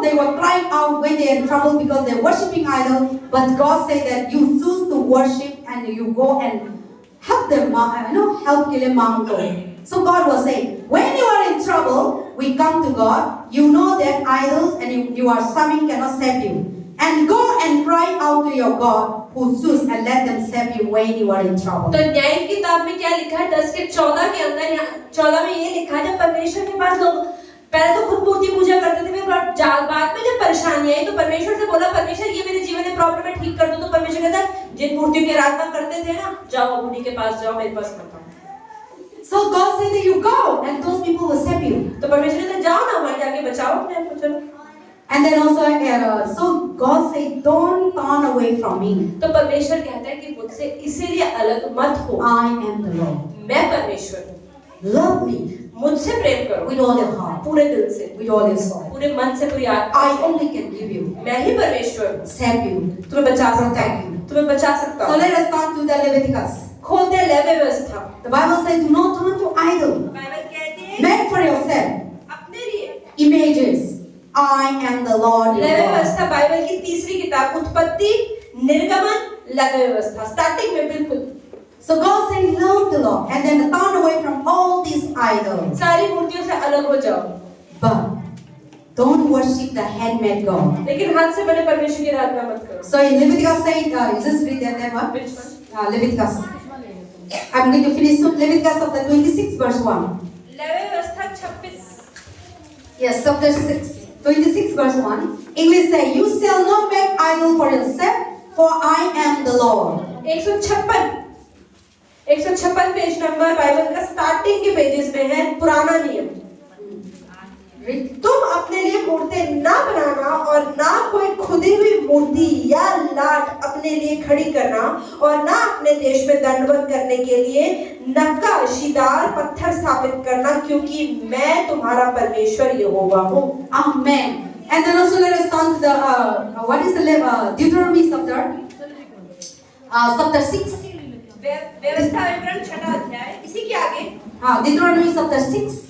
they were crying out when they are in trouble because they're worshipping idol. But God said that you choose to worship and you go and help them, help Kilimango. So God was saying, when you are in trouble, we come to God. You know that idols and you are serving cannot save you. And go and cry out to your God who choose and let them save you when you are in trouble. तो न्याय की किताब में क्या लिखा है 10:14 के अंदर, यहाँ 14 में ये लिखा है, जब परमेश्वर के पास लोग पहले तो खुद मूर्ति पूजा करते थे, फिर बाद में जब परेशानी आई तो परमेश्वर से बोला, परमेश्वर ये मेरे जीवन में प्रॉब्लम है, ठीक कर दो। तो परमेश्वर कहता है जिन मूर्तियों की आराधना करते थे ना, जाओ उन्हीं के पास जाओ, मेरे पास मत आओ। So God said that you go and those people will save you. तो परमेश्वर कहता है जाओ ना, वहां जाके बचाओ अपने आप को, चलो। And then also, so God said, don't turn away from me. तो परमेश्वर कहता है कि मुझसे इसीलिए अलग मत हो, I am the Lord. मैं परमेश्वर हूँ, Love me मुझसे प्रेम करो with all your heart, पूरे दिल से, with all your soul. पूरे मन से, पूरी आत्मा। I only can give you, मैं ही परमेश्वर हूँ, save you, तुम्हें बचा सकता protect हूँ, you. तुम्हें बचा सकता So हूँ। let us start to the Leviticus. खोलते हैं लेवी व्यवस्था। The Bible says, do not turn to idol. Bible कहती है Make for yourself अपने लिए। images. I am the Lord your लेवी God. व्यवस्था बाइबल की तीसरी किताब, उत्पत्ति, निर्गमन, लेवी व्यवस्था, स्टार्टिंग में बिल्कुल। So God said, love the Lord and then turn away from all these idols. सारी मूर्तियों से अलग हो जाओ, But don't worship the handmade God. लेकिन हाथ से बने परमेश्वर की आराधना मत करो। So in Leviticus said, you just read that one. Which one? Leviticus. I'm going to finish soon. Leviticus chapter 26 verse 1. Levy व्यवस्था 26। Yes, chapter 26 verse 1. English say, you shall not make idol for yourself, for I am the Lord. 156 page number Bible का starting के pages में है पुराना नियम। Read. तुम अपने लिए मूर्ति ना बनाना और ना कोई खुदी हुई मूर्ति या लाट अपने लिए खड़ी करना और ना अपने देश में दंडवत करने के लिए नक्काशीदार पत्थर स्थापित करना, क्योंकि मैं तुम्हारा परमेश्वर यहोवा हूँ। Amen. And then also let us turn to the what is the Deuteronomy chapter 6. व्यवस्था विवरण 6 अध्याय, इसी के आगे Deuteronomy chapter 6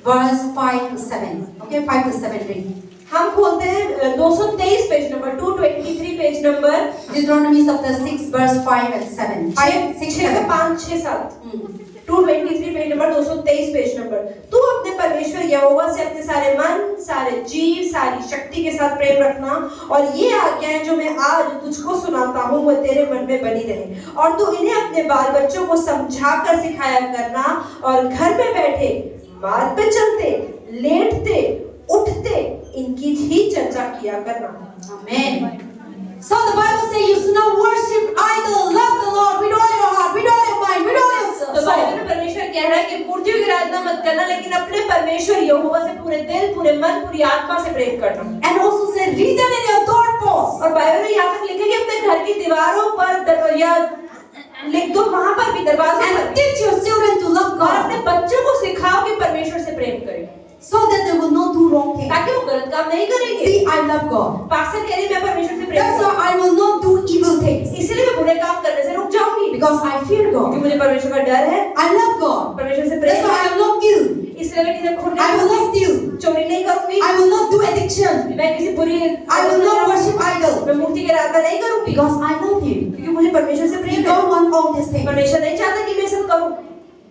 verse 5 to 7. Okay, 5 to 7 read. हम खोलते हैं 223 page number 223 page number Deuteronomy chapter 6 verse 5 and 7. 5, 6, 7. 5, 6, 7 223 page number 223 page number. तू अपने परमेश्वर यहोवा से अपने सारे मन, सारे जीव, सारी शक्ति के साथ प्रेम रखना, और ये आज्ञाएं जो मैं आज तुझको सुनाता हूँ वो तेरे मन में बनी रहे, और तू इन्हें अपने बाल बच्चों को समझाकर सिखाया करना, और घर में बैठे, मार्ग पे चलते, लेटते, उठते इनकी ही चर्चा किया करना। Amen. So the Bible says you should not worship idol, love the Lord with all your heart, with all your mind, with all your तो बाइबल soul. में परमेश्वर कह रहा है कि मूर्तियों की आराधना मत करना, लेकिन अपने परमेश्वर यहोवा से पूरे दिल, पूरे मन, पूरी आत्मा से प्रेम करना। And also say written in your doorpost. और बाइबल में यहाँ तक लिखा है कि अपने घर की दीवारों पर या लिख दो, वहाँ पर भी, दरवाजे पर And भी, teach your children to love और God अपने बच्चों को सिखाओ कि परमेश्वर से प्रेम करें, so that they will not do wrong things. ताकि वो गलत काम नहीं करेंगे। See, I love God. Pastor कह रही है मैं परमेश्वर से प्रेम That's करता why I will not do evil things हूँ, इसलिए मैं बुरे काम करने से रुक जाऊंगी, because I fear क्योंकि God. मुझे परमेश्वर का डर है। I love God. परमेश्वर से That's Prem why I will not kill. इसलिए मैं किसी खून I नहीं will not करूंगी, steal. चोरी नहीं करूंगी, I will not do addiction. मैं किसी बुरी I will not worship idol मैं मूर्ति की आराधना नहीं करूंगी, because I love Him. क्योंकि मुझे परमेश्वर से We प्रेम है। don't want all these things. परमेश्वर नहीं चाहता कि मैं सब करूं,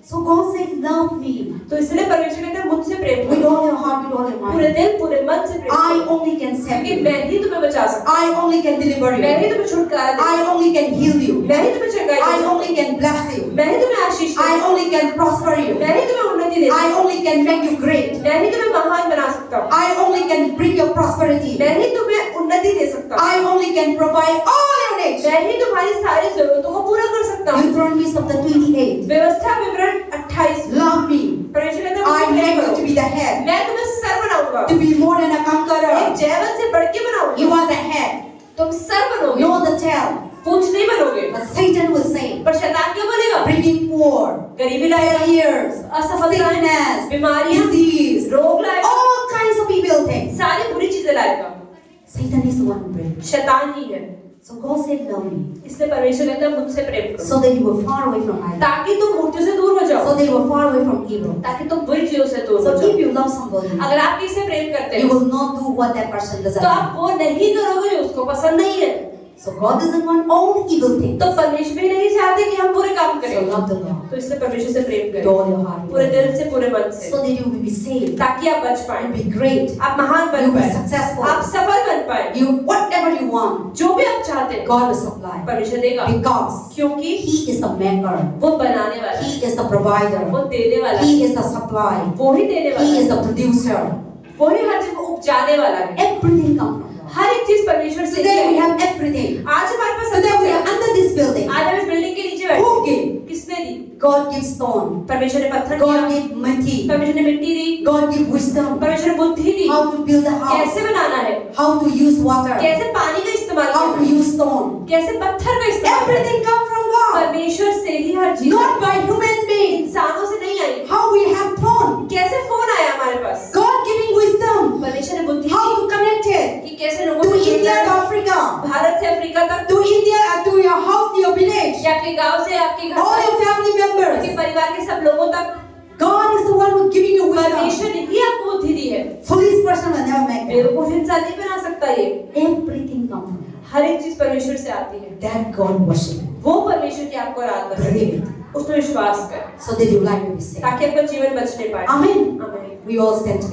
So God said, love me तो इसलिए परमेश्वर कहते हैं मुझसे प्रेम with करो, all your heart, with all your पूरे mind. दिल, पूरे मन से प्रेम I करो, only can save क्योंकि you. मैं ही तुम्हें बचा सकता I only can deliver हूं, मैं you. ही तुम्हें छुटकारा दे I सकता only can heal you. हूं, मैं ही तुम्हें चंगाई दे I सकता हूं, only can bless you. मैं ही तुम्हें आशीष दे I सकता हूं, only can prosper you. मैं ही तुम्हें उन्नति दे I सकता हूं, only can make you great. मैं ही तुम्हें महान बना सकता हूं, I only can bring your prosperity. मैं ही तुम्हें उन्नति दे सकता हूं, I only can provide all your needs. मैं ही तुम्हारी सारी जरूरतों को पूरा कर सकता हूं। Deuteronomy chapter 28. व्यवस्था विवरण 28 Love me. परमेश्वर कहते हैं I मुझसे make प्रेम you to करो, be the head, मैं तुम्हें सर बनाऊंगा, to be more than a एक conqueror. जयवंत से बढ़ के बनाऊंगा, You are the head, तुम सर बनोगे, not the tail. पूंछ नहीं बनोगे। But Satan will say, पर शैतान क्या बोलेगा? bringing poor, गरीबी लाएगा, failures, असफलताएं, sickness, बीमारियां, disease, रोग लाएगा, all kinds of evil things. सारी बुरी चीजें लाएगा। Satan is the one who brings. शैतान ही है। So God said, love me, इसलिए परमेश्वर कहता है मुझसे प्रेम करो, so that you were far away from idols, ताकि तुम मूर्तियों से दूर हो जाओ, so that you were far away from evil. ताकि तुम बुरी चीजों से दूर हो So जाओ। if you love somebody, अगर आप किसी से प्रेम करते you हो, will not do what that person doesn't तो like. आप वो नहीं करोगे जो उसको पसंद नहीं है। So God doesn't want all evil things. तो परमेश्वर भी नहीं चाहते कि हम बुरे काम So करें, love the Lord तो इसलिए परमेश्वर से प्रेम with करें, all your heart, पूरे दिल से, पूरे मन से, so that you will be saved, ताकि आप बच you पाए, will be great, आप महान you बन will be पाए, successful, आप सफल बन पाए, you whatever you want, जो भी आप चाहते हैं God will supply परमेश्वर देगा, because क्योंकि He is the maker, वो बनाने वाला है, He is the provider, वो देने वाला है, He is the supply, वो ही देने वाला He है, is the producer. वो ही हर चीज को उपजाने वाला है। Everything comes from God. हर एक चीज परमेश्वर से Today we है। have everything. आज हमारे पास सब Today कुछ we है। are under this building. आज हम इस बिल्डिंग के नीचे बैठे Who हैं। gave? किसने दी? God gives stone. परमेश्वर ने पत्थर दिया, God gave mighty. परमेश्वर ने मिट्टी दी, God gives wisdom. परमेश्वर ने बुद्धि दी, How to build a house. कैसे बनाना है, How to use water. कैसे पानी का इस्तेमाल How करना to है, use stone. कैसे पत्थर का इस्तेमाल करना है। Everything comes from God. परमेश्वर से ही हर चीज, Not by human beings. इंसानों से नहीं आई। How we have phone. कैसे फोन आया हमारे पास? God giving wisdom. परमेश्वर ने बुद्धि How the to connect it. कि कैसे लोगों To को जोड़ना India, है। to Africa. भारत से अफ्रीका तक, To India, to your house, to your village. या आपके गांव से आपके घर All तक, your family आपके members. परिवार के सब लोगों तक, God is the one who giving you wisdom. परमेश्वर ने ही आपको बुद्धि दी है। Foolish person will never make it. बेवकूफ इंसान नहीं बना सकता ये। Everything comes from God. हर एक चीज परमेश्वर से आती है। That God worship. वो परमेश्वर की आपको आराधना करें, Believe it. उसमें विश्वास करें, So that your life will be saved. ताकि आपका जीवन बचने पाए। Amen. आमीन। We all stand together.